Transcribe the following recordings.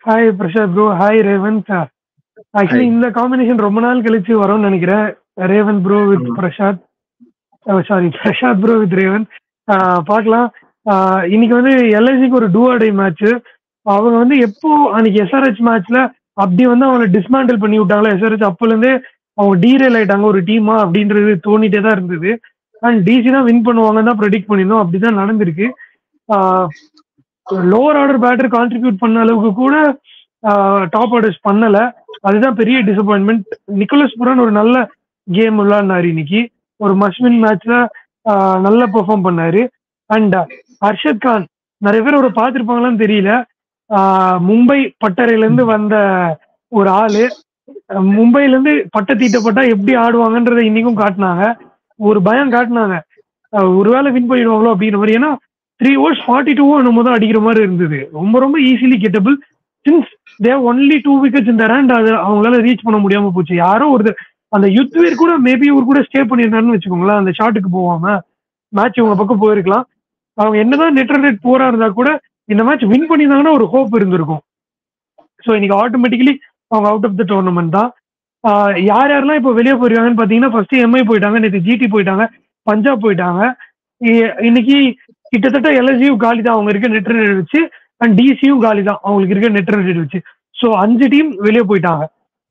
Hi Prasad bro, hi Revanth. Actually இந்த combination ரொம்ப நாள் கழிச்சு வரும்னு நினைக்கிறேன். Revanth bro with Prasad, sorry Prasad bro with Revanth. பார்க்கலாம். இன்னைக்கு வந்து எல்ஐசிக்கு ஒரு டூ ஆர் டை மேட்ச். அவங்க வந்து எப்போ அன்னைக்கு எஸ்ஆர்ஹெச் மேட்ச்ல அப்படி வந்து அவங்க டிஸ்மேண்டில் பண்ணி விட்டாங்களா எஸ்ஆர்ஹெச், அப்போலேருந்தே அவங்க டீரைல் ஆயிட்டாங்க ஒரு டீமா அப்படின்றது தோணிட்டே தான் இருந்தது. அண்ட் டிசி தான் வின் பண்ணுவாங்கன்னு தான் ப்ரெடிக்ட் பண்ணியிருந்தோம். அப்படிதான் நடந்திருக்கு. லோவர் ஆர்டர் பேட்டர் கான்ட்ரிபியூட் பண்ண அளவுக்கு கூட டாப் ஆர்டர்ஸ் பண்ணல. அதுதான் பெரிய டிசப்பாயின்மெண்ட். நிக்கோலஸ் புரான் ஒரு நல்ல கேம் விளையாடினாரு இன்னைக்கு. ஒரு மஸ்வின் மேட்ச்ல நல்லா பெர்ஃபார்ம் பண்ணாரு. அண்ட் அர்ஷத் கான் நிறைய பேர் ஒரு பார்த்துருப்பாங்களான்னு தெரியல. மும்பை பட்டறையில இருந்து வந்த ஒரு ஆளு. மும்பைல இருந்து பட்டை தீட்டப்பட்டா எப்படி ஆடுவாங்கன்றதை இன்னைக்கும் காட்டினாங்க. ஒரு பயம் காட்டினாங்க, ஒருவேளை வின் பண்ணிடுவாங்களோ அப்படின்ற மாதிரி. ஏன்னா 3 overs 42 நம்ம தான் அடிக்கிற மாதிரி இருந்தது. ரொம்ப ரொம்ப easily gettable. Since they only 2 wickets இந்த ரேண்ட், அது அவங்களால ரீச் பண்ண முடியாம போச்சு. யாரோ ஒரு அந்த யுத்வீர் கூட மேபி இவர் கூட ஸ்டே பண்ணியிருந்தாருன்னு வச்சுக்கோங்களேன், அந்த ஷாட்டுக்கு போவாம மேட்ச் இவங்க பக்கம் போயிருக்கலாம். அவங்க என்னதான் நெட் ரன் ரேட் போரா இருந்தா கூட இந்த மேட்ச் வின் பண்ணியிருந்தாங்கன்னா ஒரு ஹோப் இருந்திருக்கும். ஸோ இன்னைக்கு ஆட்டோமேட்டிக்கலி அவங்க அவுட் ஆஃப் த டோர்னமெண்ட் தான். யார் யாரெல்லாம் இப்போ வெளியே போயிருக்காங்கன்னு பார்த்தீங்கன்னா, ஃபர்ஸ்ட் எம்ஐ போயிட்டாங்க, நேற்று ஜிடி போயிட்டாங்க, பஞ்சாப் போயிட்டாங்க. இன்னைக்கு கிட்டத்தட்ட எல்எஸ்சியும் காலி தான் அவங்க இருக்க நெட் ரன் ரேட் வச்சு, அண்ட் டிசியும் காலி தான் அவங்களுக்கு இருக்க நெட் ரன் ரேட் வச்சு. ஸோ 5 டீம் வெளியே போயிட்டாங்க.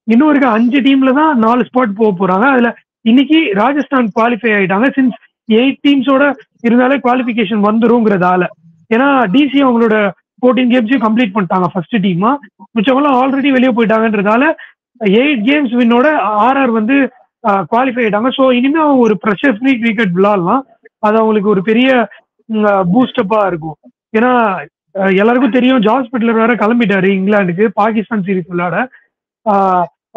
இன்னும் இருக்க 5 டீம்ல தான் 4 ஸ்பாட் போக போறாங்க. அதுல இன்னைக்கு ராஜஸ்தான் குவாலிஃபை ஆயிட்டாங்க. சின்ஸ் 8 டீம்ஸோட இருந்தாலே குவாலிஃபிகேஷன் வந்துருங்கிறதால. ஏன்னா டிசி அவங்களோட 14 கேம்ஸையும் கம்ப்ளீட் பண்ணிட்டாங்க ஃபர்ஸ்ட் டீமா. மிச்சவங்களாம் ஆல்ரெடி வெளியே போயிட்டாங்கன்றதால 8 கேம்ஸ் வின்னோட ஆர்ஆர் வந்து குவாலிஃபை ஆயிட்டாங்க. ஸோ இனிமே அவங்க ஒரு ப்ரெஷர் ஃப்ரீ கிரிக்கெட் விளையாடலாம். அது அவங்களுக்கு ஒரு பெரிய பூஸ்டப்பா இருக்கும். ஏன்னா எல்லாருக்கும் தெரியும் ஜாஸ் பட்லர் வேற கிளம்பிட்டாரு இங்கிலாந்துக்கு பாகிஸ்தான் சீரீஸ் விளையாட.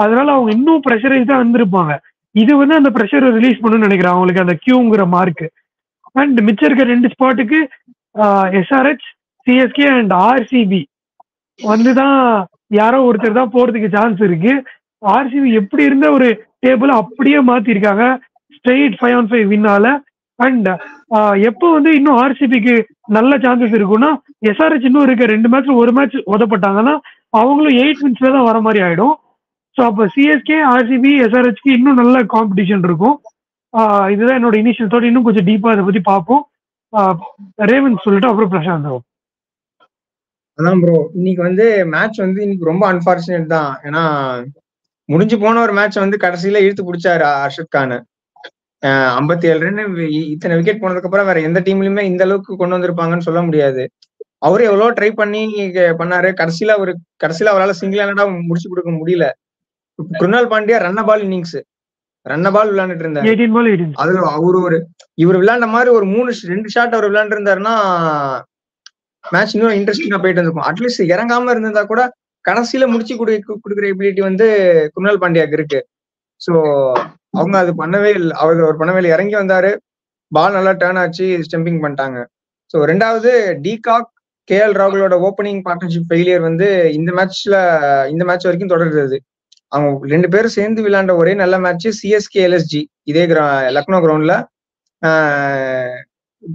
அதனால அவங்க இன்னும் ப்ரெஷரைஸ்டா வந்திருப்பாங்க. இது வந்து அந்த ப்ரெஷரை ரிலீஸ் பண்ணணும்னு நினைக்கிறேன் அவங்களுக்கு, அந்த கியூங்கிற மார்க். அண்ட் மிச்சம் இருக்க 2 ஸ்பாட்டுக்கு எஸ்ஆர்ஹெச், சிஎஸ்கே அண்ட் ஆர்சிபி வந்துதான் யாரோ ஒருத்தர் தான் போறதுக்கு சான்ஸ் இருக்கு. ஆர்சிபி எப்படி இருந்த ஒரு டேபிள் அப்படியே மாத்திருக்காங்க ஸ்ட்ரெயிட் 5-on-5 வின்னால. அண்ட் எப்போ வந்து இன்னும் ஆர்சிபிக்கு நல்ல சான்சஸ் இருக்குன்னா, எஸ்ஆர்ஹெச் இன்னும் இருக்க 2 மேட்ச்ல ஒரு மேட்ச் உதப்பட்டாங்கன்னா அவங்களும் 8 வின்ஸ்ல தான் வர மாதிரி ஆயிடும். ஸோ அப்போ சிஎஸ்கே, ஆர்சிபி, எஸ்ஆர்ஹெச்க்கு இன்னும் நல்ல காம்படிஷன் இருக்கும். இதுதான் என்னோட இனிஷியல் தாட். இன்னும் கொஞ்சம் டீப்பா அதை பத்தி பார்ப்போம். ரேவந்த் சொல்லிட்டு அப்புறம் பிரசாந்த். அதான் ப்ரோ, இன்னைக்கு வந்து மேட்ச் வந்து இன்னைக்கு ரொம்ப அன்பார்ச்சுனேட் தான். ஏன்னா முடிஞ்சு போன ஒரு மேட்ச் வந்து கடைசியில இழுத்து பிடிச்சாரு அர்ஷத் கான். 57 ரன், இத்தனை விக்கெட் போனதுக்கு அப்புறம் வேற எந்த டீம்லயுமே இந்த அளவுக்கு கொண்டு வந்திருப்பாங்கன்னு சொல்ல முடியாது. அவரு எவ்வளவு ட்ரை பண்ணி பண்ணாரு. கடைசியில அவரால் சிங்கிள் ஹேண்டடா முடிச்சு கொடுக்க முடியல. குருணால் பாண்டியா ரன்ன பால் இன்னிங்ஸ் விளையாண்டுட்டு இருந்தாரு. அதுல இவர் விளையாண்ட மாதிரி ஒரு 2 ஷாட் அவர் விளையாண்டு இருந்தாருன்னா மேட்ச் இன்னும் இன்ட்ரெஸ்டிங்கா போயிட்டு இருந்திருக்கும். அட்லீஸ்ட் இறங்காம இருந்திருந்தா கூட கடைசியில முடிச்சு கொடுக்குற எபிலிட்டி வந்து குருணால் பாண்டியாக்கு இருக்கு. ஸோ அவங்க அது பண்ணவே இல்லை. அவர் பண்ணவே இல்லை. இறங்கி வந்தாரு, பால் நல்லா டேர்ன் ஆச்சு, ஸ்டம்பிங் பண்ணிட்டாங்க. ஸோ 2வது டிகாக், கேஎல் ராகுலோட ஓப்பனிங் பார்ட்னர்ஷிப் ஃபெயிலியர் வந்து இந்த மேட்ச் வரைக்கும் தொடர்றது. அவங்க 2 பேரும் சேர்ந்து விளையாண்ட ஒரே நல்ல மேட்ச் சிஎஸ்கே எல்எஸ்ஜி, இதே லக்னோ கிரவுண்ட்ல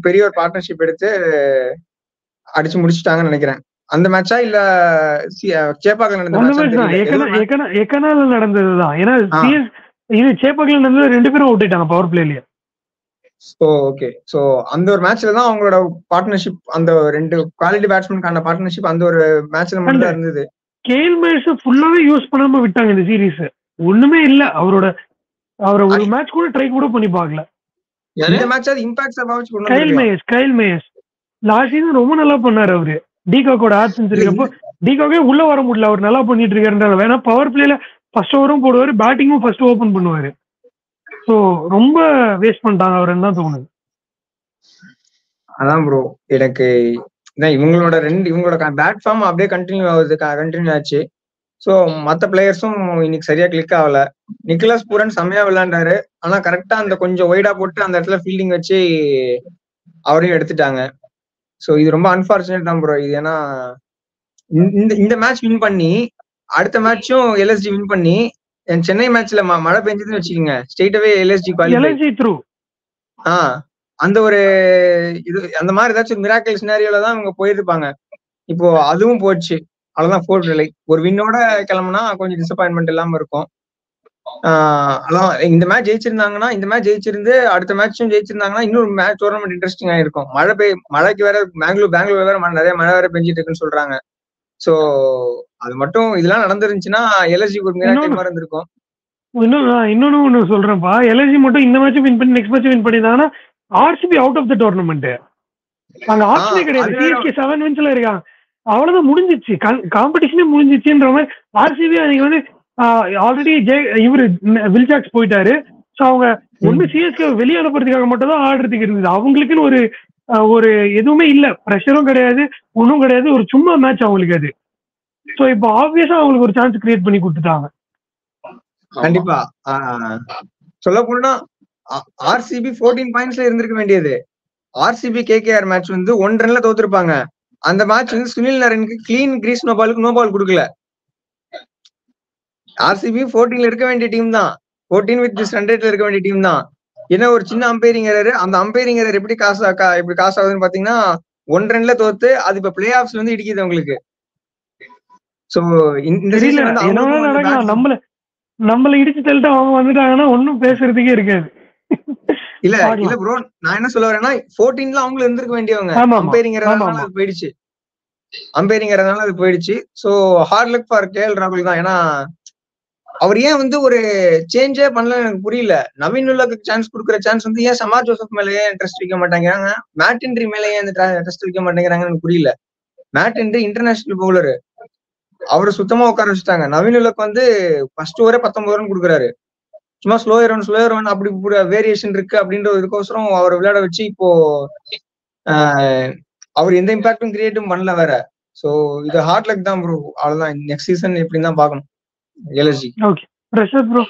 பெரிய ஒரு பார்ட்னர்ஷிப் எடுத்து அடிச்சு முடிச்சுட்டாங்கன்னு நினைக்கிறேன். அந்த மேட்சா இல்ல சேப்பாக்கல நடந்ததுதான். ஏன்னா இது சேப்பாக்கல நடந்தது 2 பேரும் ஓட்டிட்டாங்க பவர் பிளேலயே. ஓகே. சோ அந்த ஒரு மேட்ச்ல தான் அவங்களோட பார்ட்னர்ஷிப், அந்த 2 குவாலிட்டி பேட்ஸ்மேனுக்கான பார்ட்னர்ஷிப் அந்த ஒரு மேட்ச்ல மட்டும் தான் இருந்தது. கேல் மேயர்ஸ் ஃபுல்லாவே யூஸ் பண்ணாம விட்டாங்க இந்த சீரீஸ். ஒண்ணுமே இல்ல அவரை ஒரு மேட்ச் கூட ட்ரை கூட பண்ணி பார்க்கல. இந்த மேட்ச் அது இம்பாக்ட் அபாவுச்சு கொண்டு வந்தாரு. கைல் மேயர்ஸ் லாஸ்ட் சீசன் ரொம்ப நல்லா பண்ணாரு. அவரு டிகாக்கோட ஆப்சன்ஸ் இருக்கப்போ டிகாக்கே உள்ள வர முடியல. அவர் நல்லா பண்ணிட்டு இருக்காருன்றாங்க. வேணா பவர் பிளேல ஃபர்ஸ்ட் ஓவரும் போடுவாரு, பேட்டிங்கும் ஃபர்ஸ்ட் ஓபன் பண்ணுவாரு. ஸோ ரொம்ப வேஸ்ட் பண்ணிட்டாங்க அவருன்னு தான் தோணுது. அதான் ப்ரோ, எனக்கு இவங்களோட பேட் ஃபார்ம் அப்படியே கண்டினியூ ஆச்சு. ஸோ மற்ற பிளேயர்ஸும் இன்னைக்கு சரியா கிளிக் ஆகல. நிக்கோலஸ் பூரன் செம்மையா விளையாண்டாரு. ஆனா கரெக்டா அந்த கொஞ்சம் ஒய்டா போட்டு அந்த இடத்துல ஃபீல்டிங் வச்சு அவரையும் எடுத்துட்டாங்க. ஸோ இது ரொம்ப அன்பார்ச்சுனேட் தான் ப்ரோ. இது ஏன்னா இந்த மேட்ச் வின் பண்ணி அடுத்த மேட்சும் எல்எஸ்ஜி வின் பண்ணி சென்னை மேட்ச்ல மழை பெஞ்சதுன்னு வச்சுக்கோங்க, ஸ்ட்ரெயிட்டாவே எல்எஸ்ஜி த்ரூ. அந்த ஒரு இது அந்த மாதிரி ஏதாச்சும் மிராக்கிள் சினாரியோல தான் இவங்க போயிருப்பாங்க. இப்போ அதுவும் போச்சு. அவ்வளவுதான் ஃபோர்த் லைக் ஒரு வின்னோட கிளம்புனா கொஞ்சம் டிசப்பாயின்மெண்ட் இல்லாம இருக்கும். அதான் இந்த மேட்ச் ஜெயிச்சிருந்தாங்கன்னா, இந்த மேட்ச் ஜெயிச்சிருந்து அடுத்த மேட்சும் ஜெயிச்சிருந்தாங்கன்னா இன்னொரு மேட்ச் டோர்னமெண்ட் இன்ட்ரெஸ்டிங்கா இருக்கும். மழைக்கு வேற பெங்களூர் வேற நிறைய மழை வேற பெஞ்சிட்டு இருக்குன்னு சொல்றாங்க. சோ அது மட்டும் இதெல்லாம் நடந்துருந்துச்சுன்னா எல்எஸ்ஜி ஒரு மிராக்கிள் மாதிரி இருந்திருக்கும். இன்னொன்னு ஒண்ணு சொல்றேன்ப்பா, எல்எஸ்ஜி மட்டும் இந்த மேட்ச் வின் பண்ணி நெக்ஸ்ட் மேட்ச் வின் பண்ணிருந்தாங்கன்னா RCB out of the tournament. அங்க ஆப்ஷனே கிடையாது. சிஎஸ்கே 7 வின்ஸ்ல இருக்காங்க, அவ்வளவுதான் முடிஞ்சிச்சு, காம்படிஷனே முடிஞ்சிச்சுன்ற மாதிரி. ஆர்சிபி அன்னைக்கு வந்து ஆல்ரெடி இவரு வில்ஜாக்ஸ் போயிட்டாரு. சோ அவங்க ஒண்ணு சிஎஸ்கே வெளியே அனுப்புறதுக்காக மட்டும் தான் ஆடுறதுக்கு இருந்தது. அவங்களுக்குன்னு ஒரு எதுவுமே இல்ல, ப்ரெஷரும் கிடையாது, ஒன்றும் கிடையாது, ஒரு சும்மா மேட்ச் அவங்களுக்கு அது. சோ இப்போ ஆப்வியஸா அவங்களுக்கு ஒரு சான்ஸ் கிரியேட் பண்ணி கொடுத்துட்டாங்க. கண்டிப்பா சொல்ல போனா ஆர்சிபி 14 பாயிண்ட்ஸ்ல இருந்திருக்க வேண்டியது. ஆர்சிபி கேகேஆர் மேட்ச் வந்து 1 ரன்ல தோத்துருப்பாங்க. அந்த மேட்ச் வந்து சுனில் நரேனுக்கு கிளீன் கிரீஸ் நோ பால் கொடுக்கல. ஆர்சிபி 14ல இருக்க வேண்டிய டீம் தான், 14 வித் திஸ் 100ல இருக்க வேண்டிய டீம் தான். ஏன்னா ஒரு சின்ன அம்பைரிங் எரர், அந்த அம்பைரிங் எரர் எப்படி காசு ஆகுதுன்னு பாத்தீங்கன்னா 1 ரன்ல தோத்து அது இப்ப பிளே ஆஃப்ஸ்ல வந்து இடிக்குது உங்களுக்கு. சோ இந்த சீசன் வந்து நம்மள இடிச்சு தள்ளிட்டு அவங்க வந்துட்டாங்கன்னா ஒன்னும் பேசுறதுக்கே இருக்காது. இல்ல ப்ரோ, நான் என்ன சொல்ல வரேன்னா 14ல அவங்களும் இருந்திருக்க வேண்டியவங்க. அம்பைரிங்கிறதுனால அது போயிடுச்சு. So hard luck for KL ராகுல் தான். ஏன்னா அவர் ஏன் வந்து ஒரு சேஞ்சே பண்ணல எனக்கு புரியல. நவீன் உல்லாக்கு சான்ஸ் கொடுக்குற சான்ஸ் வந்து ஏன் சமார் ஜோசப் மேல ஏன் இன்ட்ரெஸ்ட் வைக்க மாட்டேங்கிறாங்க, மேட் ஹென்றி மேல ஏன் இன்ட்ரெஸ்ட் வைக்க மாட்டேங்கிறாங்கன்னு எனக்கு புரியல. மேட் ஹென்றி இன்டர்நேஷனல் பவுலரு, அவரு சுத்தமா உட்கார வச்சுட்டாங்க. நவீன் உல்லாக்கு வந்து ஃபர்ஸ்ட் ஓவரே 19 ரன் கொடுக்குறாரு. சும்மா ஸ்லோயர் ஒன் அப்படி வேரியேஷன் இருக்கு அப்படின்ற இதுக்கோசரம் அவர் விளையாட வச்சு இப்போ அவர் எந்த இம்பாக்டும் கிரியேட்டும் பண்ணல வேற. சோ இது ஹார்ட் லக் தான் ப்ரோ, அவ்வளவுதான். நெக்ஸ்ட் சீசன் எப்படின்னு தான் பாக்கணும் எல்எஸ்ஜி. Okay pressure bro.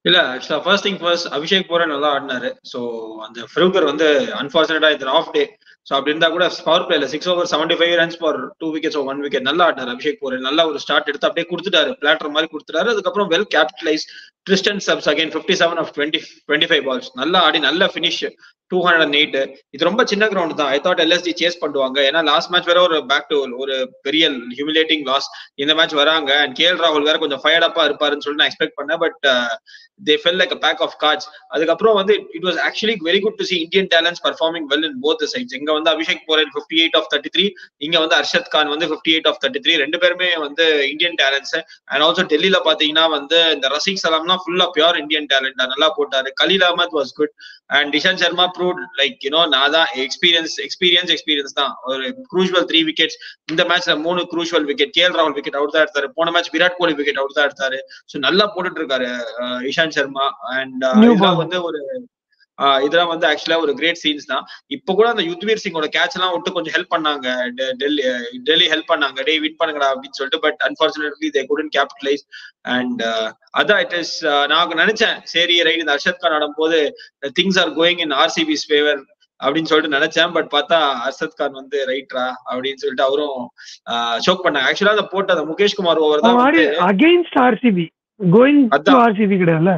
இல்ல ஆக்சுவலா ஃபர்ஸ்ட் திங் ஃபர்ஸ்ட் அபிஷேக் போரன் நல்லா ஆடினாரு. சோ அந்த ஃப்ரூகர் வந்து அன்பார்ச்சுனேட்டா இது ஆஃப் டே. சோ அப்படி இருந்தா கூட பவர் பிளேல 6 over 75 runs for 2 wickets or 1 wicket நல்லா ஆடினாரு அபிஷேக் போரன். நல்லா ஒரு ஸ்டார்ட் எடுத்து அப்படியே கொடுத்துட்டாரு, பிளாட்டர் மாதிரி கொடுத்துட்டாரு. அதுக்கப்புறம் well capitalise Tristan subs again 57 of 25 balls நல்லா ஆடி நல்ல ஃபினிஷ் 208. இது ரொம்ப சின்ன கிரவுண்ட் தான். ஐ தாட் எல்எஸ்டி சேஸ் பண்ணுவாங்க, ஏன்னா லாஸ்ட் மேட்ச் வேற ஒரு பேக் டு ஒரு பெரிய ஹியூமிலேட்டிங் லாஸ். இந்த மேட்ச் வராங்க அண்ட் கேஎல் ராகுல் வேற கொஞ்சம் ஃபயர்ட் அப்பா இருப்பாருன்னு சொல்லி நான் எக்ஸ்பெக்ட் பண்ணேன். But they felt like a pack of cards. அதுக்கப்புறம் வந்து it was actually very good to see Indian talents performing well in both the sides. இங்க வந்து அபிஷேக் போரன் 58 of 33, இங்க வந்து அர்ஷத் கான் வந்து 58 of 33. ரெண்டு பேருமே வந்து இந்தியன் டேலண்ட்ஸ். அண்ட் ஆல்சோ டெல்லியில பாத்தீங்கன்னா வந்து இந்த ரசிக் சலாம்னா ஃபுல்லா பியூர் இந்தியன் டேலண்ட், நல்லா போட்டாரு. Khaleel Ahmed was good and Ishant Sharma proved like நான் தான் எக்ஸ்பீரியன்ஸ் தான். ஒரு க்ரூஷுவல் 3 wickets இந்த மேட்ச்ல 3 க்ரூஷுவல் விக்கெட். கேஎல் ராகுல் விக்கெட் அவுட் தான் எடுத்தாரு. போன match Virat Kohli wicket out தான் எடுத்தாரு. ஸோ நல்லா போட்டுட்டு இருக்காரு இஷாந்த் சர்மா. அண்ட் இதெல்லாம் வந்து இதெல்லாம் வந்து ஆக்சுவலா ஒரு கிரேட் சீன்ஸ் தான். இப்ப கூட அந்த யுத்வீர் சிங்கோட கேட்ச் எல்லாம் விட்டு கொஞ்சம் ஹெல்ப் பண்ணாங்க, டெல்லி ஹெல்ப் பண்ணாங்க, டே வின் பண்ணுங்கடா அப்படின்னு சொல்லிட்டு. But unfortunately they couldn't capitalize. And அதான் இட் இஸ். நான் நினைச்சேன் சரி ரைட் இந்த அர்ஷத் கான் ஆடும்போது things are going in RCB's favour அப்படின்னு சொல்லிட்டு நினைச்சேன். பட் பார்த்தா அர்ஷத் கான் வந்து ரைட்ரா அப்படின்னு சொல்லிட்டு அவரும் ஷோக் பண்ணாங்க. ஆக்சுவலா அந்த போட்ட அந்த முகேஷ் குமார் ஓவர் தான் against RCB going to RCB கிடையாதுல,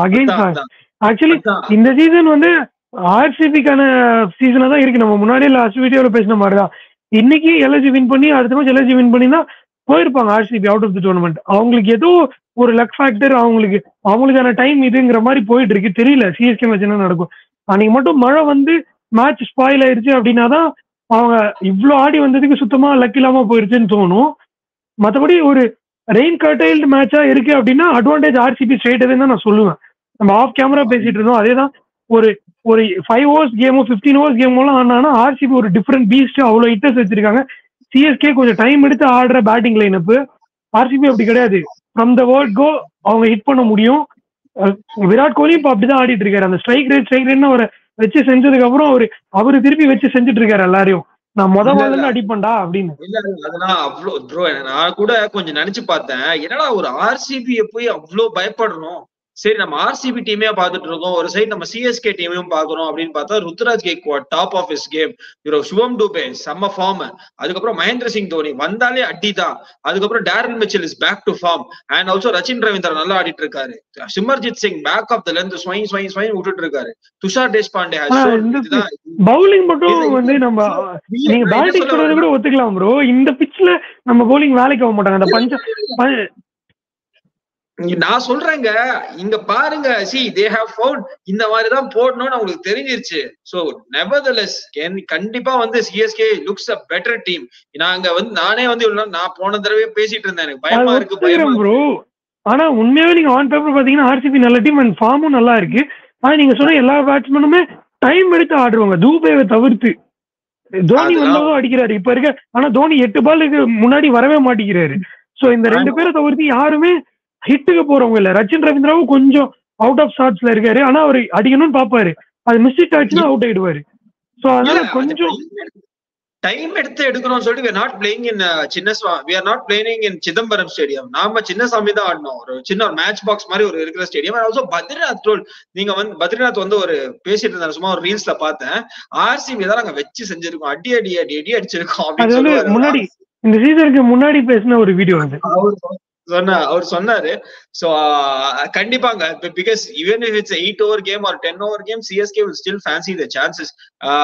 அகைன்ஸ்ட். ஆக்சுவலி இந்த சீசன் வந்து ஆர்சிபிக்கான சீசனா தான் இருக்கு. நம்ம முன்னாடியே லாஸ்ட் வீடியோல பேசின மாதிரிதான். இன்னைக்கு எல்எஸ்ஜி வின் பண்ணி அடுத்த மேட்ச் எல்எஸ்ஜி வின் பண்ணி தான் போயிருப்பாங்க RCB out of the tournament. அவங்களுக்கு ஏதோ ஒரு லக் ஃபேக்டர், அவங்களுக்கான டைம் இதுங்கிற மாதிரி போயிட்டு இருக்கு. தெரியல சிஎஸ்கே மேட்ச் என்ன நடக்கும். அன்னைக்கு மட்டும் மழை வந்து மேட்ச் ஸ்பாயில் ஆயிருச்சு அப்படின்னா தான் அவங்க இவ்வளோ ஆடி வந்ததுக்கு சுத்தமா லக் இல்லாம போயிருச்சுன்னு தோணும். மற்றபடி ஒரு ரெயின் கர்டைல்டு மேட்சா இருக்கு அப்படின்னா அட்வான்டேஜ் ஆர்சிபி ஸ்ட்ரெயிட்டாவே தான் நான் சொல்லுவேன். நம்ம ஆஃப் கேமரா பேசிட்டு இருந்தோம், அதேதான். ஒரு 5 overs கேமோ 15 overs கேமோலாம் ஆனானா ஆர்சிபி ஒரு டிஃப்ரெண்ட் பீஸ்ட், அவ்வளோ ஹிட்டர்ஸ் வச்சிருக்காங்க. சிஎஸ்கே கொஞ்சம் டைம் எடுத்து ஆடுற பேட்டிங் லைனப். ஆர்சிபி அப்படி கிடையாது, ஃப்ரம் த வேர்ல்ட் கோ அவங்க ஹிட் பண்ண முடியும். விராட் கோலி இப்போ அப்படிதான் ஆடிட்டு இருக்காரு. அந்த ஸ்ட்ரைக் ரேட்னு அவரை வச்சு செஞ்சதுக்கு அப்புறம் அவரு திருப்பி வச்சு செஞ்சுட்டு இருக்காரு எல்லாரையும். நான் முதல்ல அடிப்பண்டா அப்படின்னு. இல்ல அதெல்லாம் அவ்வளவு ப்ரோ, நான் கூட கொஞ்சம் நினைச்சு பார்த்தேன், என்னடா ஒரு ஆர்சிபியை போய் அவ்வளவு பயப்படுறோம். சரி நம்ம ஆர்சிபி டீமே பார்த்துட்டு இருக்கோம், ஒரு சைடு நம்ம சிஎஸ்கே டீமையும் பாக்குறோம் அப்படின்னு பார்த்தா Ruturaj Gaikwad top of his game, Shivam Dube செம்ம ஃபார்ம், அதுக்கப்புறம் மகேந்திர சிங் தோனி வந்தாலே அடி தான், அதுக்கப்புறம் Darren Mitchell is back to form and also Rachin Ravindra நல்லா ஆடிட்டு இருக்காரு, Simarjeet Singh back of the length swing விட்டுட்டு இருக்காரு, துஷார் தேஷ்பாண்டே பவுலிங் மட்டும் வந்து நம்ம நீங்க பேட்டிங் சொல்றது கூட ஒத்துக்கலாம் ப்ரோ. இந்த பிட்ச்ல நம்ம போலிங் வேலைக்கு ஆக மாட்டாங்க. அந்த நான் சொல்றேங்க, இங்க பாருங்க, சி தே ஹேவ் ஃபவுண்ட் இந்த மாதிரி தான் போடணும்னு அவங்களுக்கு தெரிஞ்சிருச்சு. சோ நெவர்தலெஸ் கண்டிப்பா வந்து CSK looks a better team. நாங்க வந்து நானே வந்து இவ்வளவு நான் போன தடவை பேசிட்டு இருந்தேன், எனக்கு பயமா இருக்கு பயமா ப்ரோ. ஆனா உண்மையாவே நீங்க ஆன் பேப்பர் பாத்தீங்கன்னா ஆர்சிபி நல்ல டீம் அண்ட் ஃபார்மும் நல்லா இருக்கு. ஆனா நீங்க சொன்ன எல்லா பேட்ஸ்மேனுமே டைம் எடுத்து ஆடுவாங்க, தூபேவை தவிர்த்து. தோனி வந்ததும் அடிக்கிறாரு இப்ப இருக்க. ஆனா தோனி 8 பாலுக்கு முன்னாடி வரவே மாட்டேங்கிறாரு. சோ இந்த 2 பேரை தவிர்த்து யாருமே ஹிட்டுக்கு போறவங்க இல்ல. ரச்சின் ரவீந்திராவும் கொஞ்சம் அவுட் ஆஃப் ஷாட்ஸ்ல இருக்காரு. ஆனா அவர் அடிக்கணும்னு பாப்பாரு, அது மிஸ்டேக் ஆச்சுன்னா அவுட் ஆயிடுவாரு. சோ அதனால கொஞ்சம் டைம் எடுத்து எடுக்கணும்னு சொல்லிட்டு we are not playing in we are not playing in Chidambaram stadium. நாம சின்னசாமி தான் ஆடணும், ஒரு சின்ன மேட்ச் பாக்ஸ் மாதிரி ஒரு இருக்கிற ஸ்டேடியம். ஆல்சோ பத்ரிநாத் ரோல் நீங்க வந்து பத்ரிநாத் வந்து ஒரு பேசிட்டு இருந்தாரு, சும்மா ஒரு ரீல்ஸ்ல பார்த்தேன், ஆர்சிபி தான் நாங்க வச்சு செஞ்சிருக்கோம், அடி அடி அடி அடி அடிச்சிருக்கோம் அப்படின்னு சொல்லுவாரு. முன்னாடி இந்த சீசனுக்கு முன்னாடி பேசின ஒரு வீடியோ வந்து அவர் சொன்னாரு. சோ கண்டிப்பாங்க, because even if it's 8 over game or 10 over game, CSK will still fancy the chances.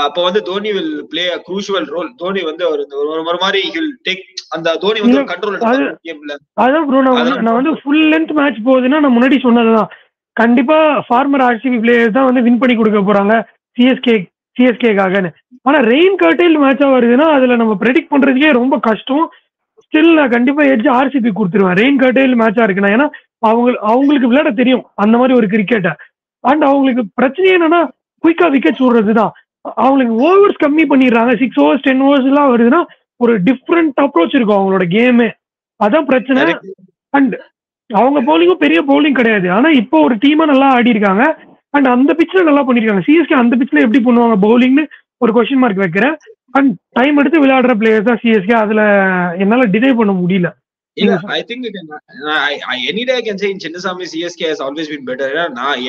அப்ப வந்து Dhoni will play a crucial role. Dhoni வந்து ஒரு மாதிரி he will take அந்த தோனி வந்து கண்ட்ரோல் எடுப்பாரு கேம்ல. அதான் ப்ரோ, நான் வந்து ஃபுல் லென்த் மேட்ச் போகுதுன்னா நான் முன்னாடி சொன்னதுதான், கண்டிப்பா ஃபார்மர் ஆர்சிபி பிளேயர்ஸ் தான் வந்து வின் பண்ணி கொடுக்க போறாங்க சிஎஸ்கேக்காகன்னு. ஆனா ரெயின் கர்டைல் மேட்சா வருதுன்னா அதுல நம்ம ப்ரெடிக்ட் பண்றதுக்கே ரொம்ப கஷ்டம். ஸ்டில் நான் கண்டிப்பா எட்ஜ் ஆர்சிபி கொடுத்துருவேன் ரெயின் கர்டைல் மேட்சா இருக்குன்னா. ஏன்னா அவங்களுக்கு விளையாட தெரியும் அந்த மாதிரி ஒரு கிரிக்கெட்டை. அண்ட் அவங்களுக்கு பிரச்சனை என்னன்னா குயிக்கா விக்கெட்ஸ் விடுறதுதான். அவங்களுக்கு ஓவர்ஸ் கம்மி பண்ணிடுறாங்க. 6 overs 10 overs எல்லாம் வருதுன்னா ஒரு டிஃப்ரெண்ட் அப்ரோச் இருக்கும் அவங்களோட கேமே. அதான் பிரச்சனை. அண்ட் அவங்க பவுலிங்கும் பெரிய பவுலிங் கிடையாது. ஆனா இப்போ ஒரு டீமா நல்லா ஆடி இருக்காங்க. அண்ட் அந்த பிச்ல நல்லா பண்ணிருக்காங்க. சிஎஸ்கே அந்த பிச்ல எப்படி பண்ணுவாங்க பவுலிங்னு ஒரு கொஸ்டின் மார்க் வைக்கிறேன். அண்ட் டைம் எடுத்து விளையாடுற பிளேயர்ஸ் தான் சிஎஸ்கே. அதுல என்னால டினை பண்ண முடியல. I think any day I can say in Chinnasamy CSK has always been better.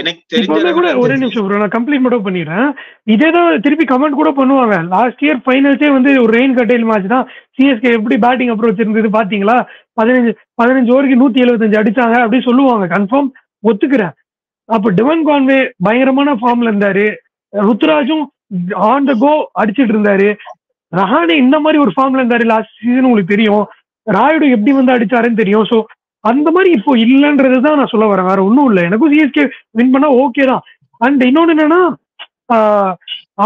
எனக்கு தெரிஞ்ச கூட ஒரே நிமிஷம் ப்ரோ, நான் கம்ப்ளீட் மட்டும் பண்ணிடுறேன். இதேதான் திருப்பி கமெண்ட் கூட பண்ணுவாங்க. லாஸ்ட் இயர் ஃபைனல்ஸே வந்து ஒரு ரெயின் கர்டைல் மேட்ச் தான். சிஎஸ்கே எப்படி பேட்டிங் அப்ரோச் இருந்தது பாத்தீங்களா, 15 ஓவருக்கு 175 அடிச்சாங்க அப்படின்னு சொல்லுவாங்க. கன்ஃபார்ம் ஒத்துக்கிறேன். அப்ப டிவன் கான்வே பயங்கரமான ஃபார்ம்ல இருந்தாரு. ருத்ராஜும் ஆன் த கோ அடிச்சிட்டு இருந்தாரு. ரஹானே இந்த மாதிரி ஒரு ஃபார்ம்ல இருந்தாரு லாஸ்ட் சீசன், உங்களுக்கு தெரியும். ராயுடு எப்படி வந்து அடிச்சாருன்னு தெரியும். ஸோ அந்த மாதிரி இப்போ இல்லைன்றதுதான் நான் சொல்ல வரேன், வேற ஒன்றும் இல்லை. எனக்கும் சிஎஸ்கே வின் பண்ணா ஓகே தான். அண்ட் இன்னொன்னு என்னன்னா,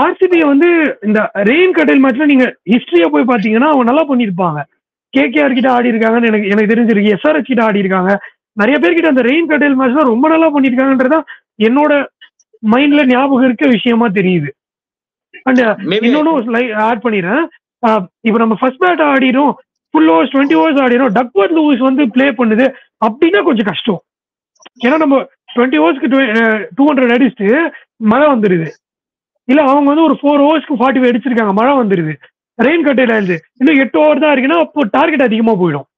ஆர்சிபியை வந்து இந்த ரெயின் கர்டைல் மேட்ச்ல நீங்க ஹிஸ்டரியா போய் பாத்தீங்கன்னா அவங்க நல்லா பண்ணிருப்பாங்க. கேகேஆர் கிட்ட ஆடி இருக்காங்கன்னு எனக்கு தெரிஞ்சிருக்கு. எஸ்ஆர்எச் கிட்ட ஆடி இருக்காங்க. நிறைய பேர்கிட்ட அந்த ரெயின் கர்டைல் மேட்ச் தான் ரொம்ப நல்லா பண்ணிருக்காங்கன்றதா என்னோட மைண்ட்ல ஞாபகம் இருக்க விஷயமா தெரியுது. அண்ட் இன்னொன்னு ஆட் பண்ணிடுறேன். இப்ப நம்ம ஃபர்ஸ்ட் பேட் ஆடிடும், ஃபுல் ஓவர்ஸ் 20 overs ஆடிடும், டக்வர்த் லூயிஸ் வந்து பிளே பண்ணுது அப்படின்னா கொஞ்சம் கஷ்டம். ஏன்னா நம்ம 20 overs 200 அடிச்சுட்டு மழை வந்துருது. இல்ல அவங்க வந்து ஒரு 4 overs 45 அடிச்சிருக்காங்க, மழை வந்துருது, ரெயின் கர்டைல் ஆயிடுது, இன்னும் 8 over தான் இருக்குன்னா அப்போ டார்கெட் அதிகமா போயிடும்.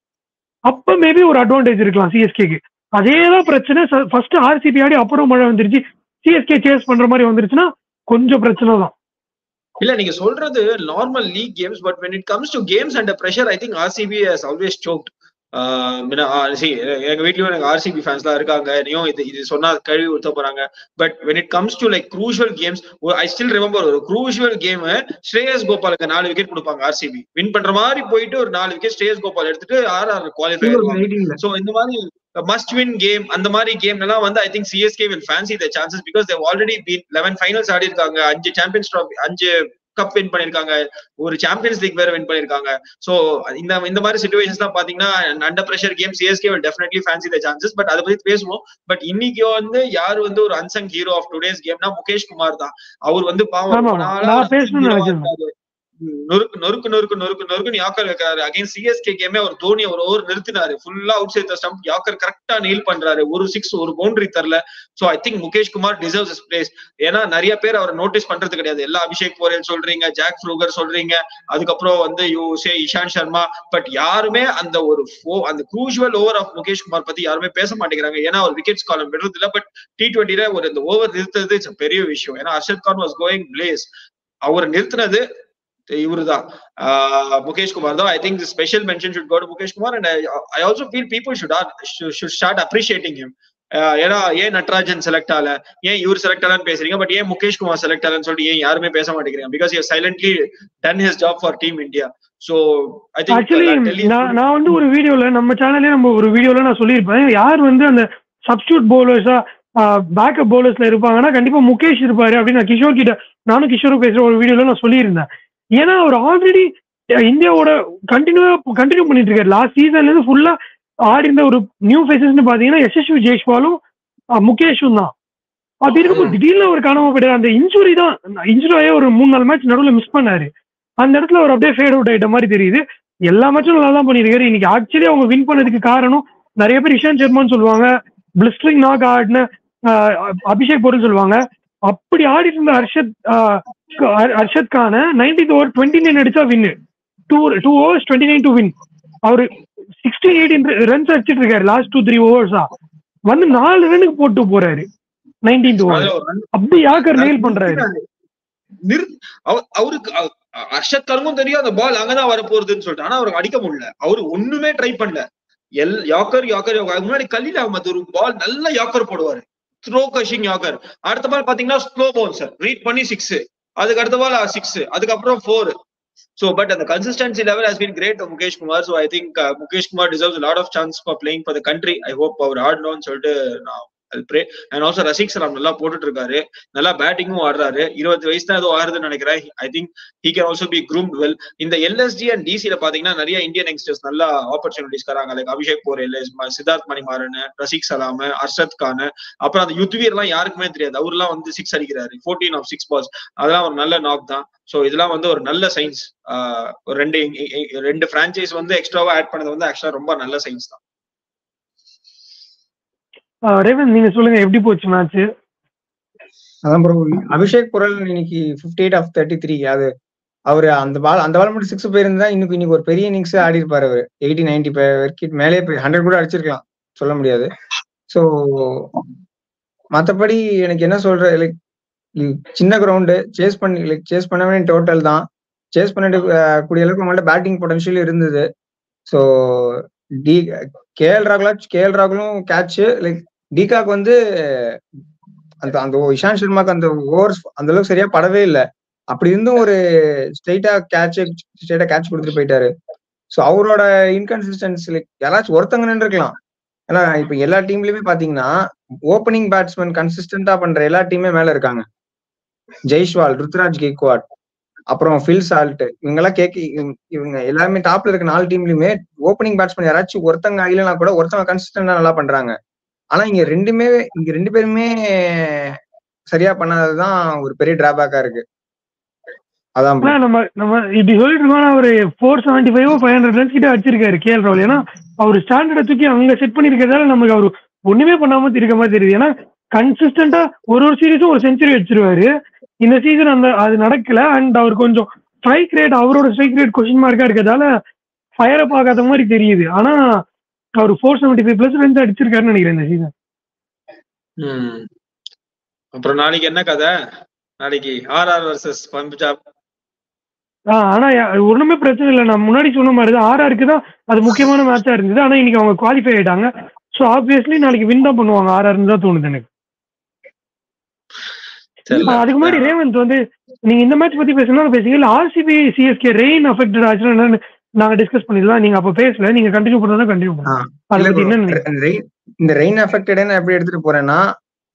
அப்ப மேபி ஒரு அட்வான்டேஜ் இருக்கலாம் சிஎஸ்கேக்கு. அதேதான் பிரச்சனை. ஃபர்ஸ்ட் ஆர்சிபி ஆடி அப்புறம் மழை வந்துருச்சு, சிஎஸ்கே சேஸ் பண்ற மாதிரி வந்துருச்சுன்னா கொஞ்சம் பிரச்சனை தான். இல்ல நீங்க சொல்றது normal league games, but when it comes to games under pressure, I think RCB has always choked. எங்க வீட்லயும் எனக்கு ஆர்சிபி ஃபேன்ஸ் தான் இருக்காங்க. நீயும் இது சொன்னா கழுவி ஊத்த போறாங்க. But when it comes to like crucial games, I still remember ஒரு crucial game ஸ்ரேயஸ் கோபாலுக்கு 4 விக்கெட் கொடுப்பாங்க. ஆர்சிபி வின் பண்ற மாதிரி போயிட்டு ஒரு 4 விக்கெட் ஸ்ரேயஸ் கோபால் எடுத்துட்டு RR குவாலிஃபை ஆயிடுவாங்க. சோ இந்த மாதிரி must win game அந்த மாதிரி கேம் எல்லாம் வந்து I think CSK will fancy the chances because they've already been 11 finals ஆடி இருக்காங்க, 5 சாம்பியன்ஸ் ட்ராஃபி, 5 கப் வின் பண்ணிருக்காங்க, ஒரு சாம்பியன்ஸ் லீக் வேற வின் பண்ணிருக்காங்க. சோ இந்த மாதிரி சிச்சுவேஷன்ஸ் தான் பாத்தீங்கன்னா under pressure game CSK will definitely fancy the chances. But அதை பத்தி பேசுவோம். பட் இன்னைக்கு வந்து யாரு வந்து ஒரு அன்சங் ஹீரோ ஆஃப் டுடேஸ் கேம்னா முகேஷ் குமார் தான். அவர் வந்து பாவம் நொறுக்கு யாக்கர் வைக்கிறாரு. அகைன்ஸ்ட் சிஎஸ்கே கேமே ஒரு தோனி ஒரு ஓவர் நிறுத்தினாரு, ஃபுல்லா அவுட் சைட் தி ஸ்டம்ப், யாக்கர் கரெக்டா நெயில் பண்றாரு, ஒரு 6 ஒரு பவுண்டரி தரல. So I think Mukesh Kumar deserves his place. ஏன்னா நிறைய பேர் அவரை நோட்டீஸ் பண்றது கிடையாது. எல்லா அபிஷேக் போரேல் சொல்றீங்க, ஜாக் ஃப்ரூகர் சொல்றீங்க, அதுக்கப்புறம் வந்து இஷாந்த் சர்மா, பட் யாருமே அந்த crucial over of Mukesh Kumar பத்தி யாருமே பேச மாட்டேங்கிறாங்க. ஏன்னா ஒரு விக்கெட்ஸ் காலம் விடுறது இல்ல. பட் T20 ஒரு இந்த ஓவர் நிறுத்துறது பெரிய விஷயம். ஏன்னா Arshad Khan was going places, அவர் நிறுத்தினது இவருதான், முகேஷ் குமார் தான். I think special mention should go to Mukesh Kumar. and I also feel people should start appreciating him. ஏன்னா ஏன் நட்ராஜன் செலக்ட் ஆகல, ஏன் இவர் செலக்ட் ஆகலன்னு பேசுறீங்க, பட் ஏன் முகேஷ் குமார் செலக்ட் ஆகலன்னு சொல்லிட்டு ஏன் யாருமே பேச மாட்டேங்கிறீங்க? Because he has silently done his job for Team India. So I think actually நான் வந்து ஒரு வீடியோல நம்ம சேனல்லே நம்ம ஒரு வீடியோல நான் சொல்லியிருப்பேன், யார் வந்து அந்த சப்ஸ்டியூட் பவுலர்ஸா பேக்கப் பவுலர்ஸ்ல இருப்பாங்கன்னா கண்டிப்பா முகேஷ் இருப்பாரு அப்படின்னு நான் கிஷோர் கிட்ட, நானும் கிஷோரும் பேசுற ஒரு வீடியோல நான் சொல்லியிருந்தேன். ஏன்னா அவர் ஆல்ரெடி இந்தியாவோட கண்டினியூ பண்ணிட்டு இருக்காரு. லாஸ்ட் சீசன்ல இருந்து ஃபுல்லா ஆடி இருந்த ஒரு நியூ ஃபேசஸ்னு பாத்தீங்கன்னா யசஸ்வி ஜெய்ஸ்வாலும் முகேஷும் தான். அப்படி இருக்கும்போது திடீர்னு அவர் காணாம போயிட்டாரு. அந்த இன்ஜுரி தான், இன்ஜுரி ஆகி ஒரு 3-4 மேட்ச் நடுவில் மிஸ் பண்ணாரு. அந்த இடத்துல அவர் அப்படியே ஃபேட் அவுட் ஆயிட்ட மாதிரி தெரியுது. எல்லா மேட்சும் நல்லா தான் பண்ணிருக்காரு. இன்னைக்கு ஆக்சுவலி அவங்க வின் பண்ணதுக்கு காரணம் நிறைய பேர் இஷாந்த் சர்மான்னு சொல்லுவாங்க, பிளிஸ்டரிங் நாக் ஆடின அபிஷேக் போர்னு சொல்லுவாங்க. அப்படி ஆடிட்டு இருந்த ஹர்ஷத் கான 90th ஓவர் 29 அடிச்சா வின்னு. 2 overs 29 to win. அவரு 16-18 ரன்ஸ் அடிச்சிட்டு இருக்காரு லாஸ்ட் 2-3 ஓவர்ஸா. வந்து 4 ரன்னுக்கு போட்டு போறாரு 19th ஓவர். அப்படி யாக்கர் நெயில் பண்றாரு. அவருக்கு ஹர்ஷத் கானுக்கும் தெரியும் அந்த பால் அங்கதான் வர போறதுன்னு சொல்லிட்டு, ஆனா அவருக்கு அடிக்க முடியல. அவரு ஒண்ணுமே ட்ரை பண்ணல. யாக்கர் முன்னாடி கல்லில அகமது ஒரு பால் நல்ல யாக்கர் போடுவாரு, த்ரோ கஷிங் யாக்கர். அடுத்த பால் பாத்தீங்கன்னா ஸ்லோ பவுன்சர் ரீட் பண்ணி 6, அதுக்கு அடுத்த பால் 6, அதுக்கப்புறம் 4. So, but the consistency level has been great of Mukesh Kumar. So, I think Mukesh Kumar deserves a lot of chance for playing for the country. I hope our hard on சொல்லிட்டு நான் I'll pray. And also Rasik சலாம் நல்லா போட்டுட்டு இருக்காரு, நல்லா பேட்டிங்கும் ஆடுறாரு. 20 வயசு தான் ஏதோ ஆடுதுன்னு நினைக்கிறேன். I think he can also be groomed well. இந்த LSG and DC ல பாத்தீங்கன்னா நிறைய இந்தியன் யங்ஸ்டர்ஸ் நல்ல ஆப்பர்ச்சுனிட்டிஸ் தராங்க. லைக் அபிஷேக் போரேல், சித்தார்த் மணிமாறன், ரசிக் சலாம், ஹர்ஷத் கான், அப்புறம் அந்த யுத்வீர் எல்லாம் யாருக்குமே தெரியாது. அவர்லாம் வந்து 6 அடிக்கிறாரு, 14 of 6 balls. அதெல்லாம் ஒரு நல்ல நாக் தான். சோ இதெல்லாம் வந்து ஒரு நல்ல சயின்ஸ். ஒரு ரெண்டு பிரான்ச்சைஸ் வந்து எக்ஸ்ட்ராவா ஆட் பண்ணது வந்து ஆக்சுவலா ரொம்ப நல்ல சயின்ஸ் தான். ரேவன் நீங்க சொல்லுங்க, எப்படி போச்சு மேட்ச்? அதான் ப்ரோ, அபிஷேக் புரல் இன்னைக்கு 58 of 33. அது அவரு அந்த பால் மட்டும் 6 போயிருந்தா இன்னைக்கு ஒரு பெரிய இன்னிங்ஸ் ஆடி இருப்பாரு. அவரு 80-90 விக்கெட் மேலே போய் 100 கூட அடிச்சிருக்கலாம், சொல்ல முடியாது. ஸோ மற்றபடி எனக்கு என்ன சொல்ற, லைக் சின்ன கிரவுண்டு சேஸ் பண்ணவே டோட்டல் தான் சேஸ் பண்ணிட்டு கூடிய அளவுக்கு அவங்கள்ட்ட பேட்டிங் பொட்டன்ஷியல் இருந்தது. ஸோ கேஎல் ராகுலும் கேட்ச், லைக் டிகாக் வந்து அந்த இஷாந்த் சர்மாக்கு அந்த ஓவர்ஸ் அந்த அளவுக்கு சரியா படவே இல்லை. அப்படி இருந்தும் ஒரு ஸ்ட்ரைட்டா கேட்ச் கொடுத்துட்டு போயிட்டாரு. ஸோ அவரோட இன்கன்சிஸ்டன்சி, லைக் யாராச்சும் ஒருத்தங்க நின்றுக்கலாம். ஏன்னா இப்ப எல்லா டீம்லயுமே பாத்தீங்கன்னா ஓப்பனிங் பேட்ஸ்மேன் கன்சிஸ்டன்டா பண்ற எல்லா டீமே மேல இருக்காங்க. ஜெய்ஸ்வால், ருத்ராஜ் கெய்க்வாட், அப்புறம் ஃபில் சால்ட், இவங்க எல்லாருமே டாப்ல இருக்க 4 டீம்லயுமே ஓப்பனிங் பேட்ஸ்மேன் யாராச்சும் ஒருத்தங்க இல்லைன்னா கூட ஒருத்தவங்க கன்சிஸ்டன்டா நல்லா பண்றாங்க. ஆனா இங்க ரெண்டு பேருமே சரியா பண்ணாததுதான் ஒரு பெரிய டிராபேக்கா இருக்கு. அதான் நம்ம இப்படி சொல்லிட்டு இருக்கோம். அவரு 475 500 ரன்ஸ் கிட்ட அடிச்சிருக்காரு கேஎல் ராகுல். ஏன்னா அவரு ஸ்டாண்டர்டை தூக்கி அங்க செட் பண்ணிருக்கிறதால நமக்கு அவரு ஒண்ணுமே பண்ணாம இருக்க மாதிரி தெரியுது. ஏன்னா கன்சிஸ்டன்டா ஒரு சீரீஸும் ஒரு செஞ்சுரி வச்சிருவாரு. இந்த சீசன் அது நடக்கல. அண்ட் அவர் கொஞ்சம் ஸ்ட்ரைக் ரேட், அவரோட ஸ்ட்ரைக் ரேட் கொஸ்டின் மார்க்கா இருக்கிறதால ஃபயரை பார்க்காத மாதிரி தெரியுது. ஆனா அவர் 475+ ரன்ஸ் அடிச்சிருக்காருன்னு நினைக்கிறேன் இந்த சீசன். அப்புறம் நாளைக்கு என்ன கதை? நாளைக்கு RR வர்சஸ் பஞ்சாப். ஆனா ஒண்ணுமே பிரச்சனை இல்லை. நான் முன்னாடி சொன்ன மாதிரி தான் RRக்கு தான் அது முக்கியமான மேட்சா இருந்தது. ஆனா இன்னைக்கு அவங்க குவாலிஃபை ஆயிட்டாங்க. ஸோ ஆப்வியஸ்லி நாளைக்கு வின் தான் பண்ணுவாங்க RRன்னு தான் தோணுது எனக்கு. அதுக்கு முன்னாடி ரேவந்த் வந்து நீங்க இந்த மேட்ச் பத்தி பேசணும் பேசுங்க. RCB CSK ரெயின் அஃபெக்டட் ஆச்சுன்னா நாங்க டிஸ்கஸ் பண்ணிடலாம். நீங்க அப்ப பேசல, நீங்க கண்டினியூ பண்ணா கண்டினியூ பண்ணுங்க. இந்த ரெயின் அஃபெக்டட் எப்படி எடுத்துட்டு போறேன்னா,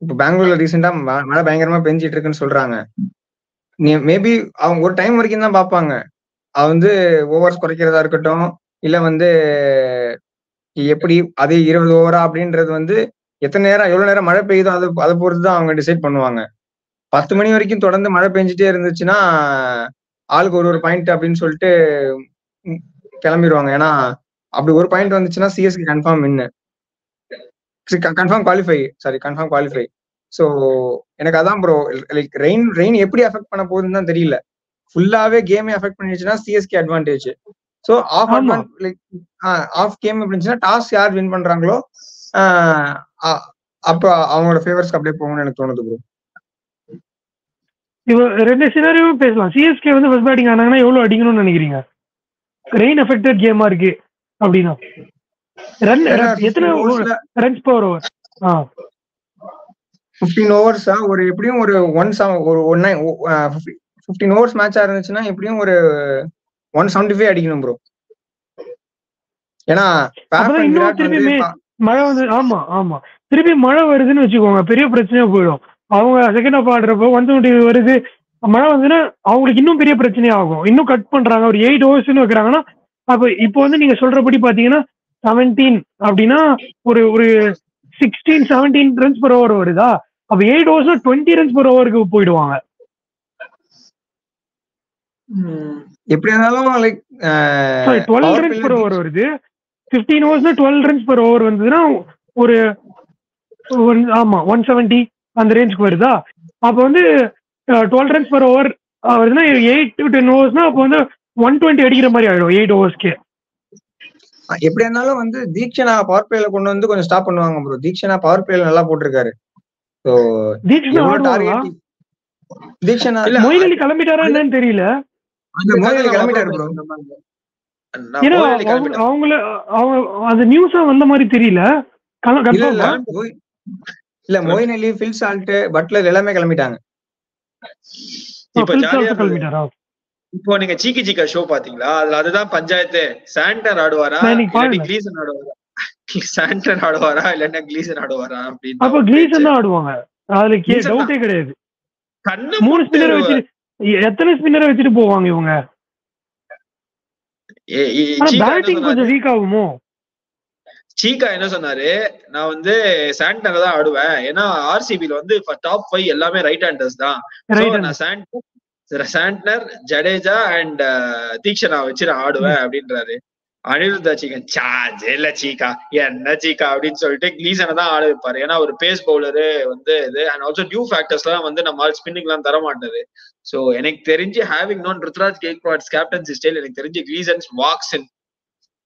இப்ப பெங்களூர்ல ரீசெண்டா மழை பயங்கரமா பெஞ்சிட்டு இருக்குன்னு சொல்றாங்க. மேபி அவங்க ஒரு டைம் வரைக்கும் தான் பார்ப்பாங்க. அது வந்து ஓவர்ஸ் குறைக்கிறதா இருக்கட்டும், இல்ல வந்து எப்படி அதே 20 ஓவரா அப்படின்றது வந்து எவ்வளவு நேரம் மழை பெய்யுதோ அதை பொறுத்துதான் அவங்க டிசைட் பண்ணுவாங்க. 10 மணி வரைக்கும் தொடர்ந்து மழை பெஞ்சிட்டே இருந்துச்சுன்னா ஆளுக்கு ஒரு பாயிண்ட் அப்படின்னு சொல்லிட்டு கிளம்பிடுவாங்க. ஏன்னா அப்படி ஒரு பாயிண்ட் வந்துச்சுன்னா CSK confirm win, confirm qualify. So எனக்கு அதான் ப்ரோ, லைக் ரெயின் எப்படி அஃபெக்ட் பண்ண போகுதுன்னு தான் தெரியல. ஃபுல்லாவே கேமே அஃபெக்ட் பண்ணிடுச்சுன்னா CSK advantage. So half game இருந்துச்சுன்னா டாஸ் யார் வின் பண்றாங்களோ அப்போ அவங்களோட ஃபேவர்ஸ்க்கு அப்படியே போகணும்னு எனக்கு தோணுது ப்ரோ. இப்போ 2 சினாரியும் பேசலாம். CSK வந்து ஃபர்ஸ்ட் பேட்டிங் ஆனாங்கன்னா எவ்வளவு அடிக்கணும்னு நினைக்கிறீங்க? ரெயின் அஃபெக்டட் கேமா இருக்கு அப்படின்னா எத்தனை ரன்ஸ் பர் ஓவர்? 15 ஓவர்ஸா ஒரு எப்படியும் ஒரு 15 ஓவர்ஸ் மேட்சா இருந்துச்சுன்னா எப்படியும் ஒரு 175 அடிக்கணும் ப்ரோ. ஏன்னா இன்னும் திருப்பி மழை வந்து ஆமா திருப்பி மழை வருதுன்னு வச்சுக்கோங்க, பெரிய பிரச்சனையா போயிடும். அவங்க செகண்ட் ஹாஃப் ஆடுறப்போ 170 வருது, மழை வந்துன்னா அவங்களுக்கு இன்னும் பெரிய பிரச்சனையா ஆகும். இன்னும் கட் பண்றாங்க, ஒரு 8 ஓவர்ஸ்ன்னு வைக்கிறாங்கன்னா அப்ப இப்போ வந்து நீங்க சொல்றபடி பாத்தீங்கன்னா 17 அப்படின்னா ஒரு 16-17 ரன்ஸ் per ஓவர் வருதா, அப்ப 8 ஓவர்ஸ்னா 20 ரன்ஸ் per ஓவருக்கு போயிடுவாங்க. எப்படி இருந்தாலும் லைக் 12 ரன்ஸ் per ஓவர் வருது. 15 ஓவர்ஸ்னா 12 ரன்ஸ் per ஓவர் வந்ததுன்னா ஒரு 170 அந்த ரேஞ்சுக்கு வருதா. அப்ப வந்து 12 ரன்ஸ் per ஓவர் வருதுன்னா 8 to 10 ஓவர்ஸ்னா அப்ப வந்து 120 அடிக்கிற மாதிரி ஆயிடும் 8 ஓவர்ஸ்க்கு. எப்படி இருந்தாலும் வந்து தீக்ஷனா பவர் பிளேல கொண்டு வந்து கொஞ்சம் ஸ்டாப் பண்ணுவாங்க ப்ரோ. தீக்ஷனா பவர் பிளேல நல்லா போட்டிருக்காரு. சோ தீக்ஷனா மொயின் அலி கிளம்பிட்டாரா என்னன்னு தெரியல. மொயின் அலி கிளம்பிட்டாரு ப்ரோ. அவங்கள அந்த நியூஸா வந்த மாதிரி தெரியல. இல்ல மொயின் அலி, ஃபில் சால்ட், பட்லர் எல்லாமே கிளம்பிட்டாங்க. இப்போ நீங்க சீக்கி சீக்கா ஷோ பாத்தீங்களா? அதுதான் பஞ்சாயத்து. சாண்டர் ஆடுவாரா கிளீசன் ஆடுவாரா, சாண்டர் ஆடுவாரா இல்லன்னா கிளீசன் ஆடுவாரா அப்படின்னு. அப்ப கிளீசன் தான் ஆடுவாங்க, அதுல டவுட்டே கிடையாது. 3 ஸ்பின்னர் வச்சு எத்தனை ஸ்பின்னரை வச்சுட்டு போவாங்க இவங்க? பேட்டிங் கொஞ்சம் வீக் ஆகுமோ? சீக்கா என்ன சொன்னாரு, நான் வந்து சாண்டர் தான் ஆடுவேன், ஏன்னா ஆர்சிபில வந்து டாப் 5 எல்லாமே ரைட் ஹேண்டர்ஸ் தான். நான் சாண்டர், ஜடேஜா அண்ட் தீக்ஷனா வச்சு நான் ஆடுவேன் அப்படின்றாரு. அனிருத்தா சீக்கன் சார்ஜ் இல்ல சீக்கா என்ன சீக்கா அப்படின்னு சொல்லிட்டு கிளீசனை தான் ஆட வைப்பாரு. ஏன்னா ஒரு பேஸ் பவுலரு வந்து இது அண்ட் ஆல்சோ நியூ ஃபேக்டர்ஸ் எல்லாம் வந்து நம்ம ஸ்பின்னிங் எல்லாம் தர மாட்டாரு. சோ எனக்கு தெரிஞ்சு having known Ruturaj Gaikwad's captaincy style, எனக்கு தெரிஞ்சு Gleeson's walks in.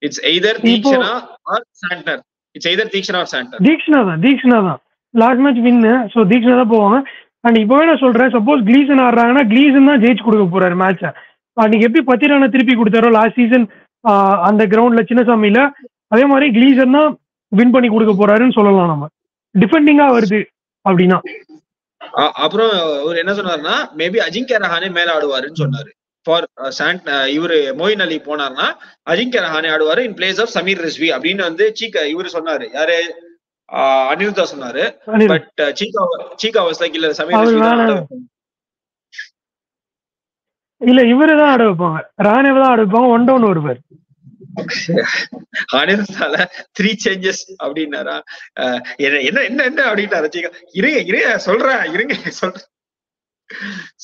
It's either Theekshana or Santner. It's either Theekshana or Santner. Theekshana தான் last match win. So Theekshana தான் போவாங்க. அண்ட் இப்பவே நான் சொல்றேன், சப்போஸ் கிளீசன் ஆடுறாங்கன்னா கிளீசன் தான் ஜெயிச்சு கொடுக்க போறாரு மேட்ச. அன்னைக்கு எப்படி 10 ரன் திருப்பி கொடுத்தாரோ லாஸ்ட் சீசன் அந்த கிரவுண்ட்ல சின்னசாமியில, அதே மாதிரி கிளீசன் தான் வின் பண்ணி கொடுக்க போறாருன்னு சொல்லலாம். நம்ம டிஃபெண்டிங்கா வருது அப்படின்னா. அப்புறம் அவர் என்ன சொன்னாருன்னா, மேபி அஜிங்கிய ரஹானே மேல ஆடுவாருன்னு சொன்னாரு. ஃபார் இவரு மொயின் அலி போனார்னா அஜிங்கிய ரஹானே ஆடுவாரு in place of Sameer Rizvi அப்படின்னு வந்து இவரு சொன்னாரு. யாரு? அனிருத்தா சொன்னாரு. பட் சீக்கா வாஸ் லைக் இல்ல சமீர் ரிஸ்வி தான் ஆட வைப்பாங்க. இல்ல இவருதான் ஆட வைப்பாங்க, ரஹானே தான் ஆட வைப்பாங்க. 1 down வருவார். அனிருத்தால 3 changes அப்படின்னாரா? என்ன என்ன என்ன அப்படின்னாரு சீக்கா. இருங்க சொல்றேன்,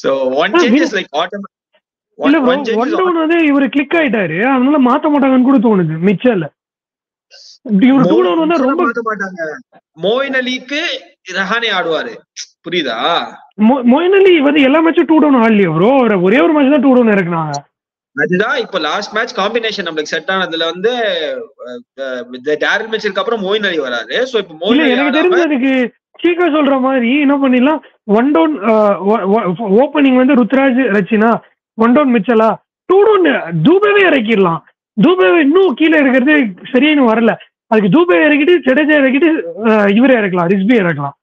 so 1 change is like automatic. இல்ல 1 down வந்து இவரு கிளிக் ஆயிட்டாரு, அதனால மாத்த மாட்டாங்கன்னு கூட தோணுது. மிச்சல்ல இவரு 2 down வந்தா ரொம்ப மாத்த மாட்டாங்க. மொயின் அலிக்கு ரஹானே ஆடுவாரு, புரியுதா? மொயின் அலி வந்து எல்லா மேட்சும் 2 down ஆடலையே ப்ரோ, ஒரே ஒரு மேட்ச் தான் 2 down இறக்குனாங்க. அதுதான் இப்ப லாஸ்ட் மேட்ச் காம்பினேஷன் நம்மளுக்கு செட் ஆனதுல வந்து டேரில் மிச்சலுக்கு அப்புறம் மொயின் அலி வராரு. சோ இப்ப மொயின் அலி எனக்கு தெரிஞ்சதுக்கு சீக்கா சொல்ற மாதிரி என்ன பண்ணிடலாம், 1 down ஓப்பனிங் வந்து ருத்ராஜ் ரச்சினா, 1 down மிச்சலா, 2 down தூபேவே இறக்கிடலாம். தூபேவே இன்னும் கீழே இருக்கிறது சரியானு வரல, அதுக்கு தூபே இறக்கிட்டு ஜடேஜா இறக்கிட்டு இவரே இறக்கலாம், ரிஸ்பி இறக்கலாம்.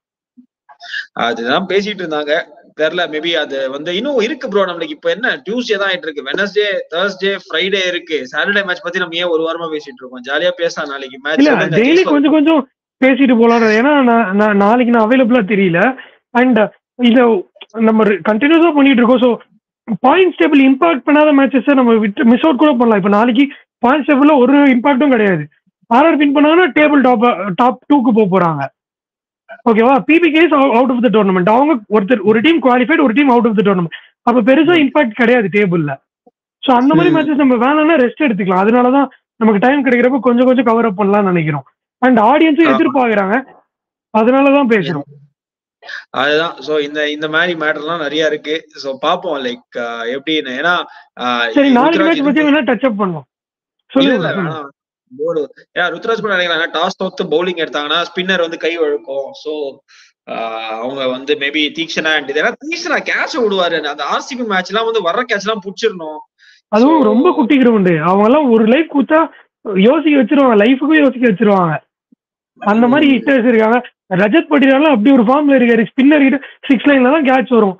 அதுதான் பேசிட்டு இருந்தாங்க, தெரியல. மேபி அது வந்து இன்னும் இருக்கு ப்ரோ. நம்மளுக்கு இப்ப என்ன டியூஸ்டே தான் ஆயிட்டு இருக்கு, வெனஸ்டே, தர்ஸ்டே, ஃப்ரைடே இருக்கு. சாட்டர்டே மேட்ச் பத்தி நம்ம ஏன் ஒரு வாரமா பேசிட்டு இருக்கோம்? ஜாலியா பேசலாம் நாளைக்கு மேட்ச். இல்ல டெய்லி கொஞ்சம் கொஞ்சம் பேசிட்டு போலாம். ஏன்னா நாளைக்கு நான் அவைலபிளா தெரியல. அண்ட் இத நம்ம கண்டினியூஸா பண்ணிட்டு இருக்கோம். ஸோ பாயிண்ட்ஸ் டேபிள் இம்பாக்ட் பண்ணாத மேட்சஸ் நம்ம விட்டு மிஸ் அவுட் கூட பண்ணலாம். இப்ப நாளைக்கு பாயிண்ட்ஸ் டேபிள்ல ஒரு இம்பாக்டும் கிடையாது. ஆர்ஆர் வின் பண்ணாங்கன்னா டேபிள் டாப் 2க்கு போக போறாங்க. ஓகேவா? PBK is out of the tournament. அவங்க ஒரு டீம் குவாலிஃபைட், ஒரு team out of the tournament. அப்ப பெருசா இம்பாக்ட் கிடையாது டேபிள்ல. ஸோ அந்த மாதிரி மேட்சஸ் நம்ம வேணும்னா ரெஸ்ட் எடுத்துக்கலாம். அதனாலதான் நமக்கு டைம் கிடைக்கிறப்ப கொஞ்சம் கொஞ்சம் கவர் அப் பண்ணலாம்னு நினைக்கிறோம். அண்ட் ஆடியன்ஸும் எதிர்பார்க்கறாங்க, அதனாலதான் பேசுறோம். அதுதான். சோ இந்த மாதிரி மேட்டர்லாம் நிறைய இருக்கு. சோ பாப்போம் லைக் எப்படின்னு. ஏன்னா சரி, நாளைக்கு மேட்ச் பத்தி வேணா டச் அப் பண்ணலாம். ருத்ராஜ் கூட நினைக்கலாம், டாஸ் தோத்து பவுலிங் எடுத்தாங்கன்னா ஸ்பின்னர் வந்து கை வழுக்கும். சோ அவங்க வந்து மேபி தீக்ஷனா தீக்ஷனா கேட்ச் விடுவாரு. அந்த ஆர்சிபி மேட்ச் எல்லாம் வந்து வர்ற கேட்ச் எல்லாம் புடிச்சிடணும். அதுவும் ரொம்ப குட்டி கிரவுண்டு. அவங்க எல்லாம் ஒரு லைஃப் குத்தா யோசிக்க வச்சிருவாங்க, லைஃபுக்கும் யோசிக்க வச்சிருவாங்க. அந்த மாதிரி ஹிட்டர்ஸ் இருக்காங்க. ரஜத் பட்டியாலும் அப்படி ஒரு ஃபார்ம்ல இருக்காரு. ஸ்பின்னர் கிட்ட 6 லைன்ல தான் கேட்ச் வரும்.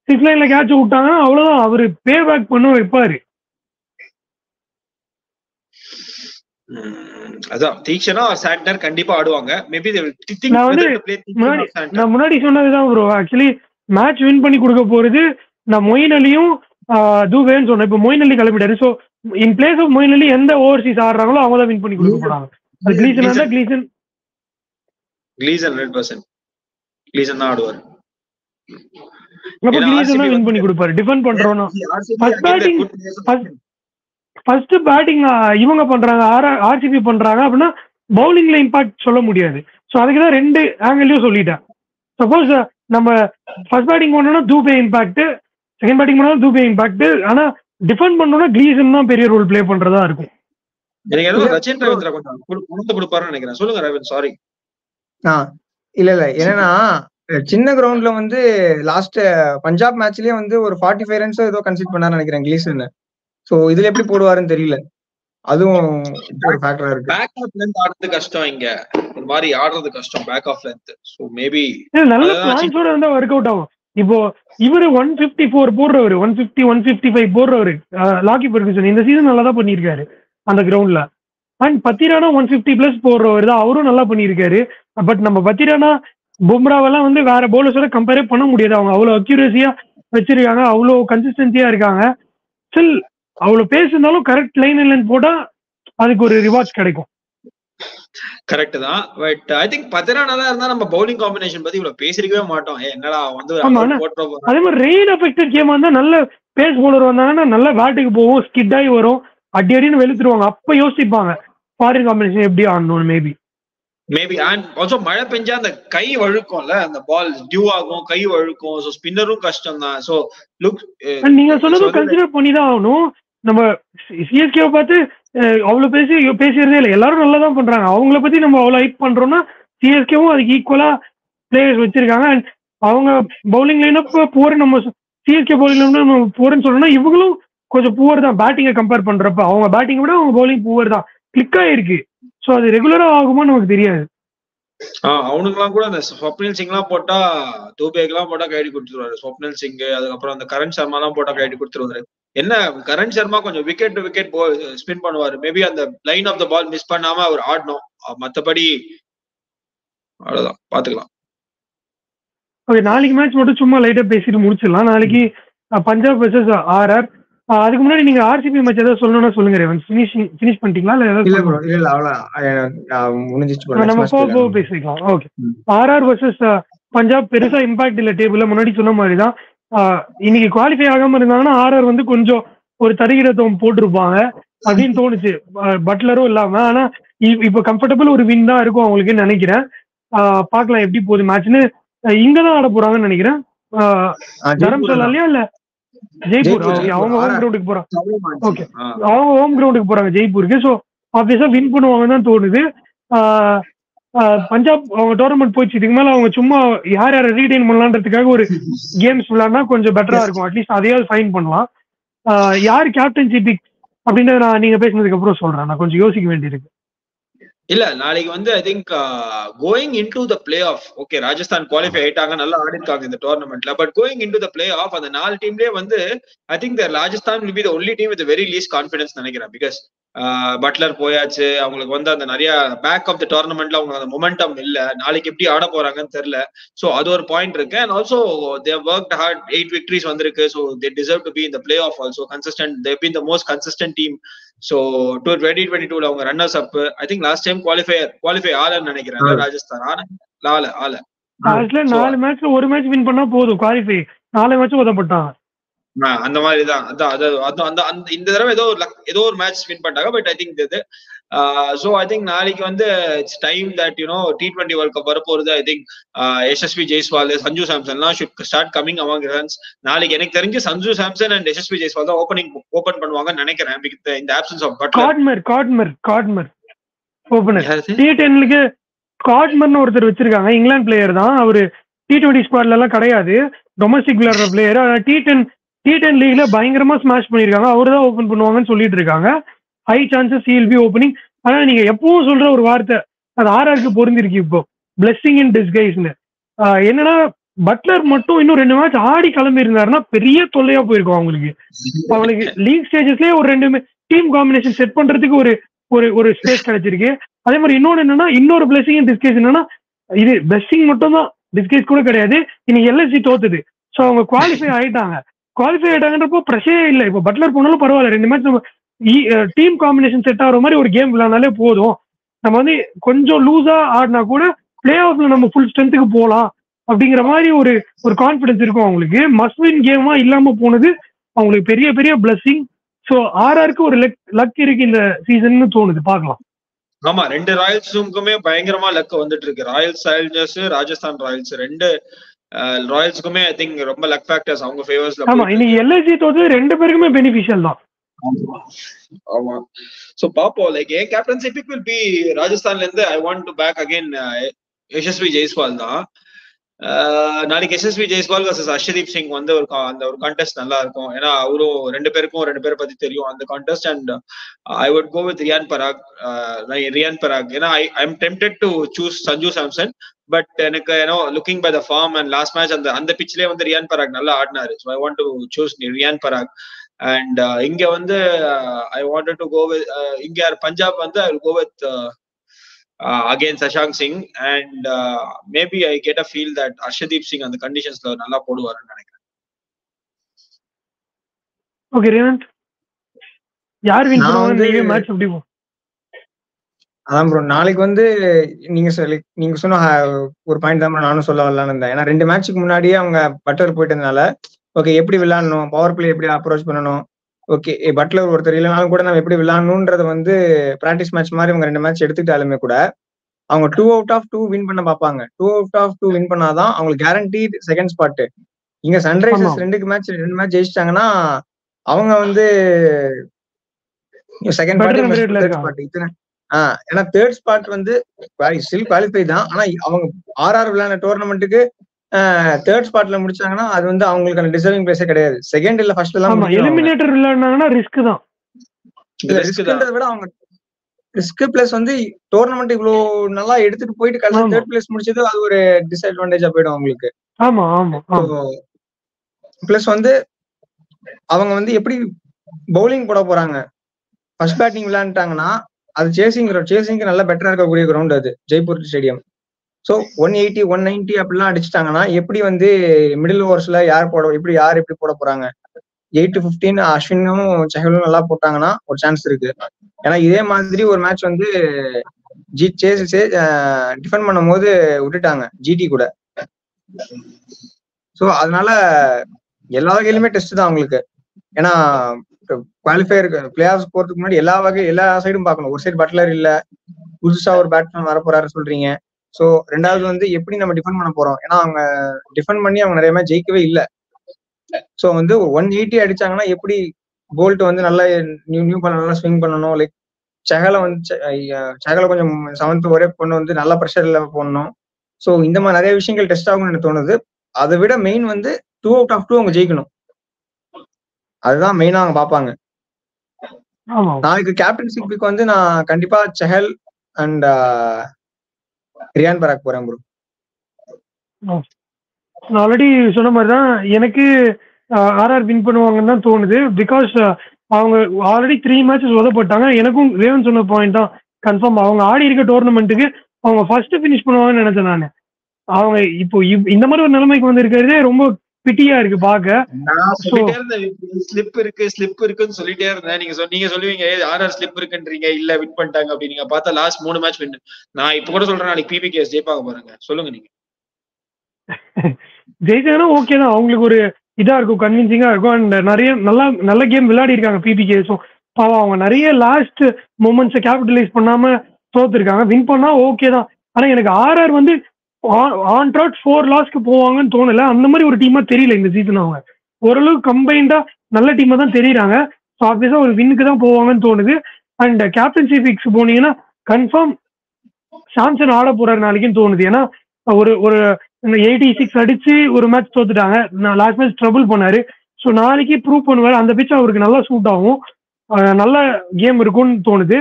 6 லைன்ல கேட்ச் விட்டாங்கன்னா அவ்வளவுதான், அவரு பே பேக் பண்ண வைப்பாரு. அதான் தீக்ஷனா சாண்டர் கண்டிப்பா ஆடுவாங்க. மேபி நான் முன்னாடி சொன்னதுதான் ப்ரோ. ஆக்சுவலி மேட்ச் வின் பண்ணி கொடுக்க போறது நான் மொயின் அலியும் தூபேன்னு சொன்னேன். இப்போ மொயின் அலி கிளம்பிட்டாரு. So in place of Moeen Ali எந்த ஓவர்சீஸ் ஆடுறாங்களோ அவங்க தான் வின் பண்ணி கொடுக்க போறாங்க. அது கிளீசன் இருந்தா கிளீசன் 100% கிளீசன் தான் ஆடுவார். அப்ப கிளீசன் தான் வின் பண்ணி கொடுப்பாரு. டிஃபெண்ட் பண்றோம்னா ஃபர்ஸ்ட் பேட்டிங் இவங்க பண்றாங்க, ஆர்சிபி பண்றாங்க அப்படின்னா பவுலிங்ல இம்பாக்ட் சொல்ல முடியாது. ஸோ அதுக்குதான் 2 ஆங்கிள்லயும் சொல்லிட்டேன். சப்போஸ் நம்ம ஃபர்ஸ்ட் பேட்டிங் பண்ணோம்னா தூபே இம்பாக்ட், செகண்ட் பேட்டிங் பண்ணாலும் தூபே இம்பாக்ட். ஆனா டிஃபெண்ட் பண்ணோம்னா கிளீசன் தான் பெரிய ரோல் பிளே பண்றதா இருக்கும். இல்ல என்னன்னா சின்ன கிரவுண்ட்ல வந்து லாஸ்ட் பஞ்சாப் மேட்ச்லயே வந்து ஒரு 45 ரன்ஸ் ஏதோ கன்சிடர் பண்ணாரு நினைக்கிறேன் கிளீசன். சோ இதுல எப்படி போடுவாருன்னு தெரியல. அதுவும் ஒரு ஃபேக்டரா இருக்கு. பேக் ஆஃப் லெந்த் ஆடுறது கஷ்டம், இங்க ஒரு மாதிரி ஆடுறது கஷ்டம் back of length. So maybe நல்ல பிளான்ஸோட இருந்தா வொர்க் அவுட் ஆகும். இப்போ இவரு 154 போடுறவரு, 150 155 போடுறவரு லாக்கி பெர்குசன் இந்த சீசன் நல்லா தான் பண்ணியிருக்காரு அந்த கிரவுண்ட்ல. அண்ட் பத்திரானா 150+ போடுறவர் தான், அவரும் நல்லா பண்ணியிருக்காரு. பட் நம்ம பத்திரானா பும்ராவெல்லாம் வந்து வேற பவுலர்ஸோட கம்பேரே பண்ண முடியாது. அவங்க அவ்வளோ அக்யூரேசியா வச்சிருக்காங்க, அவ்வளோ கன்சிஸ்டன்சியா இருக்காங்க. ஸ்டில் அவ்வளவு பேசினாலும் கரெக்ட் லைன் போட்டா அதுக்கு ஒரு ரிவார்ட்ஸ் கிடைக்கும். கரெக்ட் தான். பட் ஐ திங்க் பத்திரானா இருந்தா நம்ம பவுலிங் காம்பினேஷன் பத்தி இவ்வளவு பேசிருக்கவே மாட்டோம். என்னடா வந்து அதே மாதிரி ரெயின் அஃபெக்டட் கேம் வந்தா நல்ல பேஸ் பவுலர் வந்தாங்கன்னா நல்ல பேட்டுக்கு போகும், ஸ்கிட் ஆகி வரும், அடின்னு வெளுத்துருவாங்க. அப்ப யோசிப்பாங்க ஃபாரின் காம்பினேஷன் எப்படி ஆடணும். மேபி அண்ட் ஆல்சோ மழை பெஞ்சா அந்த கை வழுக்கும்ல, அந்த பால் டியூ ஆகும், கை வழுக்கும். சோ ஸ்பின்னரும் கஷ்டம் தான். சோ லுக் நீங்க சொன்னதும் கன்சிடர் பண்ணி தான் ஆகணும். நம்ம சிஎஸ்கேவை பார்த்து அவ்வளவு பேசுறதே இல்லை, எல்லாரும் நல்லா தான் பண்றாங்க. அவங்கள பத்தி நம்ம அவ்வளவு ஹைப் பண்றோம்னா சிஎஸ்கேவும் அதுக்கு ஈக்குவலா பிளேயர்ஸ் வச்சிருக்காங்க. அண்ட் அவங்க பவுலிங் லைனப் புவர், நம்ம சிஎஸ்கே பவுலிங் லைனப் நம்ம புவர்னு சொல்லணும்னா இவங்களும் கொஞ்சம் புவர் தான் பேட்டிங்கை கம்பேர் பண்றப்ப. அவங்க பேட்டிங் விட அவங்க பவுலிங் புவர் தான், கிளிக் ஆயிருக்கு. சோ அது ரெகுலரா ஆகுமா நமக்கு தெரியாது. அவனுக்குலாம் கூட அந்த ஸ்வப்னில் சிங் எல்லாம் போட்டா, தூபேக்கு எல்லாம் போட்டா கைடி கொடுத்துருவாரு ஸ்வப்னில் சிங். அதுக்கப்புறம் அந்த கரண் சர்மா எல்லாம் போட்டா கைடி கொடுத்துருவாரு. என்ன கரண் சர்மா கொஞ்சம் விக்கெட் டு விக்கெட் ஸ்பின் பண்ணுவாரு. மேபி அந்த line of the ball miss பண்ணாம அவர் ஆடணும். மத்தபடி அவ்வளவுதான், பாத்துக்கலாம். ஓகே, நாளைக்கு மேட்ச் மட்டும் சும்மா லைட்டா பேசிட்டு முடிச்சிடலாம். நாளைக்கு பஞ்சாப் வெர்சஸ் ஆர்ஆர். அதுக்கு முன்னாடி நீங்க ஆர்சிபி மேட்ச் ஏதாவது சொல்லணும்னா சொல்லுங்க ரேவன். ஃபினிஷ் பண்ணிட்டீங்களா இல்ல ஏதாவது? நம்ம போக பேசிக்கலாம். ஓகே, ஆர்ஆர் வெர்சஸ் பஞ்சாப் பெருசா இம்பாக்ட் இல்ல டேபிள்ல. முன்னாடி சொன்ன மாதிரி தான் இன்னைக்கு குவாலிஃபை ஆகாம இருந்தாங்கன்னா ஆர்ஆர் வந்து கொஞ்சம் ஒரு தரிகிடத்துவம் போட்டிருப்பாங்க அப்படின்னு தோணுச்சு, பட்லரும் இல்லாம. ஆனா இப்ப கம்ஃபர்டபுள் ஒரு வின் தான் இருக்கும் அவங்களுக்கு நினைக்கிறேன். பாக்கலாம் எப்படி போகுது மேட்ச்னு. இங்கதான் ஆட போறாங்கன்னு நினைக்கிறேன், தரம்சாலாலயா இல்ல ஜெய்ப்பூர். அவங்க ஹோம் கிரவுண்டுக்கு போறாங்க. ஓகே, அவங்க ஹோம் கிரவுண்டுக்கு போறாங்க ஜெய்ப்பூருக்கு. ஸோ ஆப்வியஸா வின் பண்ணுவாங்கன்னு தான் தோணுது. பஞ்சாப் அவங்க டோர்னமெண்ட் போயிடுச்சு, இதுக்கு மேல அவங்க சும்மா யார் யாரை ரீடைன் பண்ணலான்றதுக்காக ஒரு கேம்ஸ் விளையாடினா கொஞ்சம் பெட்டரா இருக்கும். அட்லீஸ்ட் அதையாவது ஃபைன் பண்ணலாம். யார் கேப்டன்சி பிக் அப்படின்றத நான் நீங்க பேசினதுக்கு அப்புறம் சொல்றேன். நான் கொஞ்சம் யோசிக்க வேண்டியிருக்கு. இல்ல நாளைக்கு வந்து I think going in to the play off, okay Rajasthan qualify ஆயிட்டாங்க, நல்லா ஆடி இருக்காங்க இந்த டோர்னமெண்ட்ல. But going in to the play off அந்த 4 டீம்லயே வந்து I think Rajasthan will be the only team with very least confidence நினைக்கிறேன். பிகாஸ் பட்லர் போயாச்சு, அவங்களுக்கு வந்து அந்த நிறைய பேக் ஆஃப் த டோர்னமெண்ட்ல அவங்க அந்த மொமெண்டம் இல்ல. நாளைக்கு எப்படி ஆட போறாங்கன்னு தெரியல. சோ அது ஒரு பாயிண்ட் இருக்கு. And also they worked hard, 8 victories வந்திருக்கு. So they deserve to be in the play off also. Consistent, they been the most consistent team. So 2022 அவங்க runners up. I think last time qualify ஆலன்னு நினைக்கிறேன் ராஜஸ்தான். ஆல 4 மேட்ச்ல ஒரு match win பண்ணா போதும் qualify, 4 match உதப்பட்டாங்க. அந்த மாதிரிதான். இந்த தடவை ஏதோ ஒரு மேட்ச் வின் பண்ணிட்டாங்க. பட் ஐ திங்க் இது சோ ஐ திங்க் நாளைக்கு வந்து it's time that T20 world cup வரப்போறது. ஐ திங்க் யசஸ்வி ஜெய்ஸ்வால், சஞ்சு சாம்சன் எல்லாம் should start coming among runs. நாளைக்கு எனக்கு தெரிஞ்சு சஞ்சு சாம்சன் அண்ட் யசஸ்வி ஜெய்ஸ்வால் தான் ஓபன் பண்ணுவாங்கன்னு நினைக்கிறேன். இந்த ஆப்சன்ஸ் ஆஃப் காட்மர் ஓபனர். T10க்கு காட்மர்னு ஒருத்தர் வச்சிருக்காங்க, இங்கிலாந்து பிளேயர் தான் அவரு. T20 ஸ்குவாட்ல எல்லாம் கிடையாது, டொமஸ்டிக் விளையாடுற பிளேயர். T10 லீக்ல பயங்கரமா ஸ்மாஷ் பண்ணிருக்காங்க. அவரு தான் ஓபன் பண்ணுவாங்கன்னு சொல்லிட்டு இருக்காங்க. High chances he will be opening. ஆனா நீங்க எப்பவும் சொல்ற ஒரு வார்த்தை அது ஆர்ஆருக்கு பொருந்திருக்கு இப்போ, பிளெஸிங் இன் டிஸ்கைஸ்னு. என்னன்னா பட்லர் மட்டும் இன்னும் 2 மேட்ச் ஆடி கிளம்பி இருந்தாருன்னா பெரிய தொல்லையா போயிருக்கும் அவங்களுக்கு. லீக் ஸ்டேஜஸ்லயே ஒரு 2 டீம் காம்பினேஷன் செட் பண்றதுக்கு ஒரு ஒரு ஒரு ஸ்பேஸ் கிடைச்சிருக்கு. அதே மாதிரி இன்னொன்னு என்னன்னா, இன்னொரு பிளஸிங் டிஸ்கேஸ் என்னன்னா, இது பிளஸிங் மட்டும் தான், டிஸ்கேஸ் கூட கிடையாது. இன்னைக்கு எல்எஸ்சி தோத்துது. ஸோ அவங்க குவாலிஃபை ஆயிட்டாங்கன்றப்போ பிரச்சனையே இல்லை. இப்போ பட்லர் போனாலும் பரவாயில்ல, 2 மேட்ச் நம்ம டீம் காம்பினேஷன் செட் ஆகிற மாதிரி ஒரு கேம் விளையாடினாலே போதும். நம்ம வந்து கொஞ்சம் லூஸா ஆடினா கூட பிளே ஆஃப்ல நம்ம ஃபுல் ஸ்ட்ரென்த்துக்கு போகலாம் அப்படிங்கிற மாதிரி ஒரு ஒரு கான்ஃபிடன்ஸ் இருக்கும் அவங்களுக்கு. மஸ்ட் கேமா இல்லாம போனது அவங்களுக்கு பெரிய பெரிய பிளஸிங். ஸோ ஆர்ஆருக்கு ஒரு லக் இருக்கு இந்த சீசன் தோணுது, பார்க்கலாம். ஆமா, 2 ராயல்ஸுக்குமே பயங்கரமா லக் வந்துட்டு இருக்கு. ராயல்ஸ் சேலஞ்சர்ஸ், ராஜஸ்தான் ராயல்ஸ், 2 ராயல்ஸுக்குமே ஐ திங்க் ரொம்ப லக் ஃபேக்டர்ஸ் அவங்க ஃபேவர்ஸ்ல. ஆமா, இன்னைக்கு எல்ஐசி தோத்து 2 பேருக்குமே பெனிஃபிஷியல் தான். ஆமா, சோ பாப்போம். Like a captaincy pick will be ராஜஸ்தான்ல இருந்து I want to back again Yashasvi Jaiswal தான். நாளைக்கு யசஸ்வி ஜெய்ஸ்வால் வர்சஸ் அர்ஷதீப் சிங் வந்து அந்த ஒரு கான்டெஸ்ட் நல்லா இருக்கும். ஏன்னா அவரும் 2 பேரை பத்தி தெரியும் அந்த contest. And I would go with Riyan Parag. ஏன்னா I am tempted to choose Sanju Samson, but எனக்கு ஏன்னோ looking by the form and last match அந்த பிட்ச்லயே வந்து ரியான் பராக் நல்லா ஆடினாரு. So I want to choose Riyan Parag. And இங்க வந்து I wanted to go with இங்க பஞ்சாப் வந்து I will go with again Shashank Singh, and maybe I get a feel that Arshdeep Singh and the conditions la nalla poduvaru nenikiren. Okay, Revant, யார் win பண்ணுவாங்க நீங்க match எப்படி போ? அதான் bro, நாளைக்கு வந்து நீங்க சொன்ன ஒரு பாயிண்ட் தான் நானும் சொல்ல வரலான்னு இருந்தேன். ஏன்னா 2 மேட்சுக்கு முன்னாடியே அவங்க பட்லர் போயிட்டதுனால ஓகே எப்படி விளையாடணும், பவர் பிளே எப்படி அப்ரோச் பண்ணணும், ஓகே பட்லர் ஒருத்தர் இல்லைனாலும் கூட நம்ம எப்படி விளையாடணும்ன்றத வந்து பிராக்டிஸ் மேட்ச் மாதிரி அவங்க 2 மேட்ச் எடுத்துக்கிட்டாலுமே கூட அவங்க 2 out of 2 வின் பண்ண பார்ப்பாங்க. 2 out of 2 வின் பண்ணாதான் அவங்களுக்கு கேரண்டீட் செகண்ட் ஸ்பாட். இங்க சன்ரைசர்ஸ் 2 மேட்ச் ஜெயிச்சிட்டாங்கன்னா அவங்க வந்து செகண்ட் ஸ்பாட் இத்தனை ஏன்னா தேர்ட் ஸ்பாட் வந்து ஸ்டில் குவாலிஃபை தான். ஆனா அவங்க ஆர்ஆர் விளையாட டோர்னமெண்ட்டுக்கு தேர்ட் ஸ்பாட்ல முடிச்சாங்கன்னா அது வந்து அவங்களுக்கான டிசர்விங் பிளேஸே கிடையாது. செகண்ட் இல்ல ஃபர்ஸ்ட் எல்லாம் எலிமினேட்டர் விளையாடுனாங்கன்னா ரிஸ்க் தான். ரிஸ்க்ன்றத விட அவங்க ரிஸ்க் பிளஸ் வந்து டோர்னமெண்ட் இவ்வளவு நல்லா எடுத்துட்டு போயிட்டு கடைசி தேர்ட் பிளேஸ் முடிச்சது அது ஒரு டிஸ்அட்வான்டேஜா போயிடும் அவங்களுக்கு. ஆமா ஆமா. பிளஸ் வந்து அவங்க வந்து எப்படி பவுலிங் போட போறாங்க, ஃபர்ஸ்ட் பேட்டிங் விளையாண்டுட்டாங்கன்னா அது சேசிங் நல்லா பெட்டரா இருக்கக்கூடிய கிரவுண்ட் அது ஜெய்ப்பூர் ஸ்டேடியம். ஸோ 180 190 அப்படிலாம் அடிச்சுட்டாங்கன்னா எப்படி வந்து மிடில் ஓவர்ஸ்ல யார் எப்படி போட போறாங்க. 8 to 15 அஸ்வினும் சஹலும் நல்லா போட்டாங்கன்னா ஒரு சான்ஸ் இருக்கு. ஏன்னா இதே மாதிரி ஒரு மேட்ச் வந்து டிஃபெண்ட் பண்ணும் போது விட்டுட்டாங்க ஜிடி கூட. ஸோ அதனால எல்லா வகையிலுமே டெஸ்ட் தான் அவங்களுக்கு. ஏன்னா குவாலிஃபயர் பிளே ஆஃப் போறதுக்கு முன்னாடி எல்லா சைடும் பார்க்கணும். ஒரு சைடு பட்லர் இல்ல, புதுசா ஒரு பேட்ஸ்மேன் வர போறாரு சொல்றீங்க. ஸோ 2வது வந்து எப்படி நம்ம டிஃபெண்ட் பண்ண போறோம். ஏன்னா அவங்க டிஃபெண்ட் பண்ணி அவங்க நிறைய மேட்ச் ஜெயிக்கவே இல்லை. ஸோ வந்து 180 அடிச்சாங்கன்னா எப்படி போல்ட் வந்து நல்லா நியூ பால் நல்லா ஸ்விங் பண்ணணும். லைக் சகலை கொஞ்சம் 7th ஒரே பொண்ணு வந்து நல்ல ப்ரெஷர்ல போடணும். ஸோ இந்த மாதிரி நிறைய விஷயங்கள் டெஸ்ட் ஆகும்னு எனக்கு தோணுது. அதை விட மெயின் வந்து 2 out of 2 அவங்க ஜெயிக்கணும். அதுதான் மெயினா அவங்க பார்ப்பாங்க. நாளைக்கு கேப்டன்சி பிக் வந்து நான் கண்டிப்பா சஹல் அண்ட் ரியான் பராக் போறேன் ப்ரோ. நான் ஆல்ரெடி சொன்ன மாதிரிதான் எனக்கு ஆர்ஆர் வின் பண்ணுவாங்கன்னு தான் தோணுது. பிகாஸ் அவங்க ஆல்ரெடி 3 மேட்சஸ் உதப்பட்டாங்க. எனக்கும் ரேவன் சொன்ன பாயிண்ட் தான் கன்ஃபார்ம். அவங்க ஆடி இருக்க டோர்னமெண்ட்டுக்கு அவங்க ஃபர்ஸ்ட் பினிஷ் பண்ணுவாங்கன்னு நினைச்சேன் நான். அவங்க இப்போ இந்த மாதிரி ஒரு நிலைமைக்கு வந்து இருக்கிறதே ரொம்ப பிட்டியா இருக்கு பாக்க. ஸ்லிப் இருக்குன்னு சொல்லிட்டே இருந்தேன். நீங்க சொல்லுவீங்க ஆர்ஆர் ஸ்லிப் இருக்குன்றீங்க, இல்ல வின் பண்ணிட்டாங்க அப்படி. நீங்க பார்த்தா லாஸ்ட் 3 மேட்ச் வின். நான் இப்ப கூட சொல்றேன் நாளைக்கு பிபிகேஎஸ் ஜெயிப்பாங்க பாருங்க. சொல்லுங்க நீங்க. ஜெயிச்சாங்கன்னா ஓகே தான், அவங்களுக்கு ஒரு இதா இருக்கும், கன்வின்சிங்கா இருக்கும். அண்ட் நிறைய நல்ல கேம் விளையாடி இருக்காங்க பிபிகேஎஸும். பாவம் அவங்க நிறைய லாஸ்ட் மூமெண்ட்ஸை கேபிட்டலைஸ் பண்ணாம தோத்துருக்காங்க. வின் பண்ணா ஓகே தான். ஆனா எனக்கு ஆர்ஆர் வந்து ஆன் ட்ராட் 4 லாஸ்க்கு போவாங்கன்னு தோணல. அந்த மாதிரி ஒரு டீமா தெரியல இந்த சீசன். அவங்க ஓரளவுக்கு கம்பைண்டா நல்ல டீமா தான் தெரியுறாங்க. ஸோ ஆப்வியஸா ஒரு வின்னுக்கு தான் போவாங்கன்னு தோணுது. அண்ட் கேப்டன்சி பிக்ஸ் போனீங்கன்னா கன்ஃபார்ம் சாம்சன் ஆட போறாரு நாளைக்குன்னு தோணுது. ஏன்னா ஒரு 86 அடிச்சு ஒரு மேட்ச் தோத்துட்டாங்க. லாஸ்ட் மேட்ச் ட்ரபிள் பண்ணாரு. ஸோ நாளைக்கு ப்ரூவ் பண்ணுவாரு. அந்த பிச் அவருக்கு நல்லா சூட் ஆகும், நல்ல கேம் இருக்கும்னு தோணுது.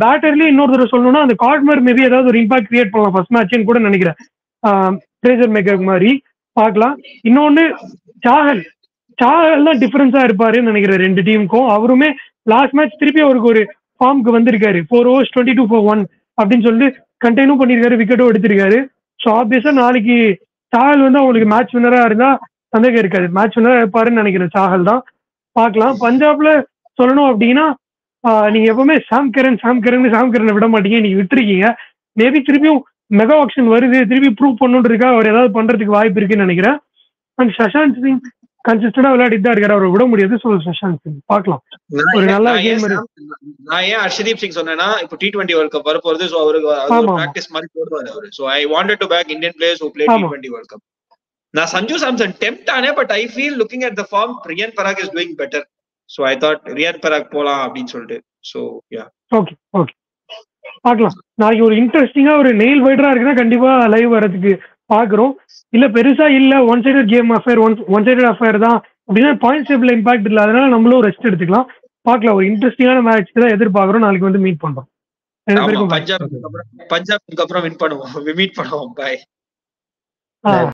பேட்டர்லயே இன்னொரு தடவை சொல்லணும்னா அந்த கார்ட்மர் மேபி ஏதாவது ஒரு இம்பாக்ட் கிரியேட் பண்ணலாம் ஃபர்ஸ்ட் மேட்ச்னு கூட நினைக்கிறேன். பிரேசர் மேக்கர் மாதிரி பார்க்கலாம். இன்னொன்னு சாஹல் தான் டிஃபரன்ஸா இருப்பாருன்னு நினைக்கிறேன் 2 டீமுக்கும். அவருமே லாஸ்ட் மேட்ச் திருப்பி அவருக்கு ஒரு ஃபார்முக்கு வந்திருக்காரு. 4 overs 22 for 1 அப்படின்னு சொல்லிட்டு கண்டெய்னும் பண்ணிருக்காரு, விக்கெட்டும் எடுத்திருக்காரு. ஸோ ஆப்வியஸா நாளைக்கு சாஹல் வந்து அவங்களுக்கு மேட்ச் வின்னரா இருந்தா சந்தேகம் இருக்காது. மேட்ச் வின்னரா இருப்பாருன்னு நினைக்கிறேன். சாஹல் தான் பார்க்கலாம். பஞ்சாப்ல சொல்லணும் அப்படின்னா நீங்க எப்பவுமே சாம் கரன் விட மாட்டீங்க, நீங்க விட்டுருக்கீங்க. மேபி திருப்பியும் மெகா ஆக்ஷன் வருது, திருப்பி ப்ரூவ் பண்ணணும்னு இருக்கா, அவர் ஏதாவது பண்றதுக்கு வாய்ப்பு இருக்குன்னு நினைக்கிறேன். அண்ட் சஷாந்த் சிங் கன்சிஸ்டன்டா விளையாடிட்டு தான் இருக்காரு, அவரை விட முடியாது. ஸோ சஷாந்த் சிங் பார்க்கலாம். ஒரு நல்ல கேம். நான் ஏன் ஹர்ஷதீப் சிங் சொன்னேன்னா, இப்போ T20 வேர்ல்ட் கப் வரப்போகுது. ஸோ அவருக்கு பிராக்டிஸ் மாதிரி போடுவாரு அவரு. So I wanted to back Indian players who play T20 world cup. நான் சஞ்சு சாம்சன் டெம்ப்ட் ஆனே, but I feel looking at the form Riyan Parag is doing better. So I thought Riyan Parag போலாம் அப்படின்னு சொல்லிட்டு. ஸோ யா ஓகே பார்க்கலாம். நாளைக்கு ஒரு இன்ட்ரெஸ்டிங்கா ஒரு நெயில் வைடரா இருக்குன்னா கண்டிப்பா லைவ் வரதுக்கு பாக்குறோம். இல்ல பெருசா இல்ல one sided game affair, one sided affair தான் அப்படின்னா பாயிண்ட் டேபிள் இம்பாக்ட் இல்லை, அதனால நம்மளும் ரெஸ்ட் எடுத்துக்கலாம். பார்க்கலாம். ஒரு இன்ட்ரெஸ்டிங்கான மேட்ச் தான் எதிர்பார்க்கிறோம். நாளைக்கு வந்து மீட் பண்றோம். பஞ்சாப்க்கு அப்புறம் மீட் பண்ணுவோம். பை.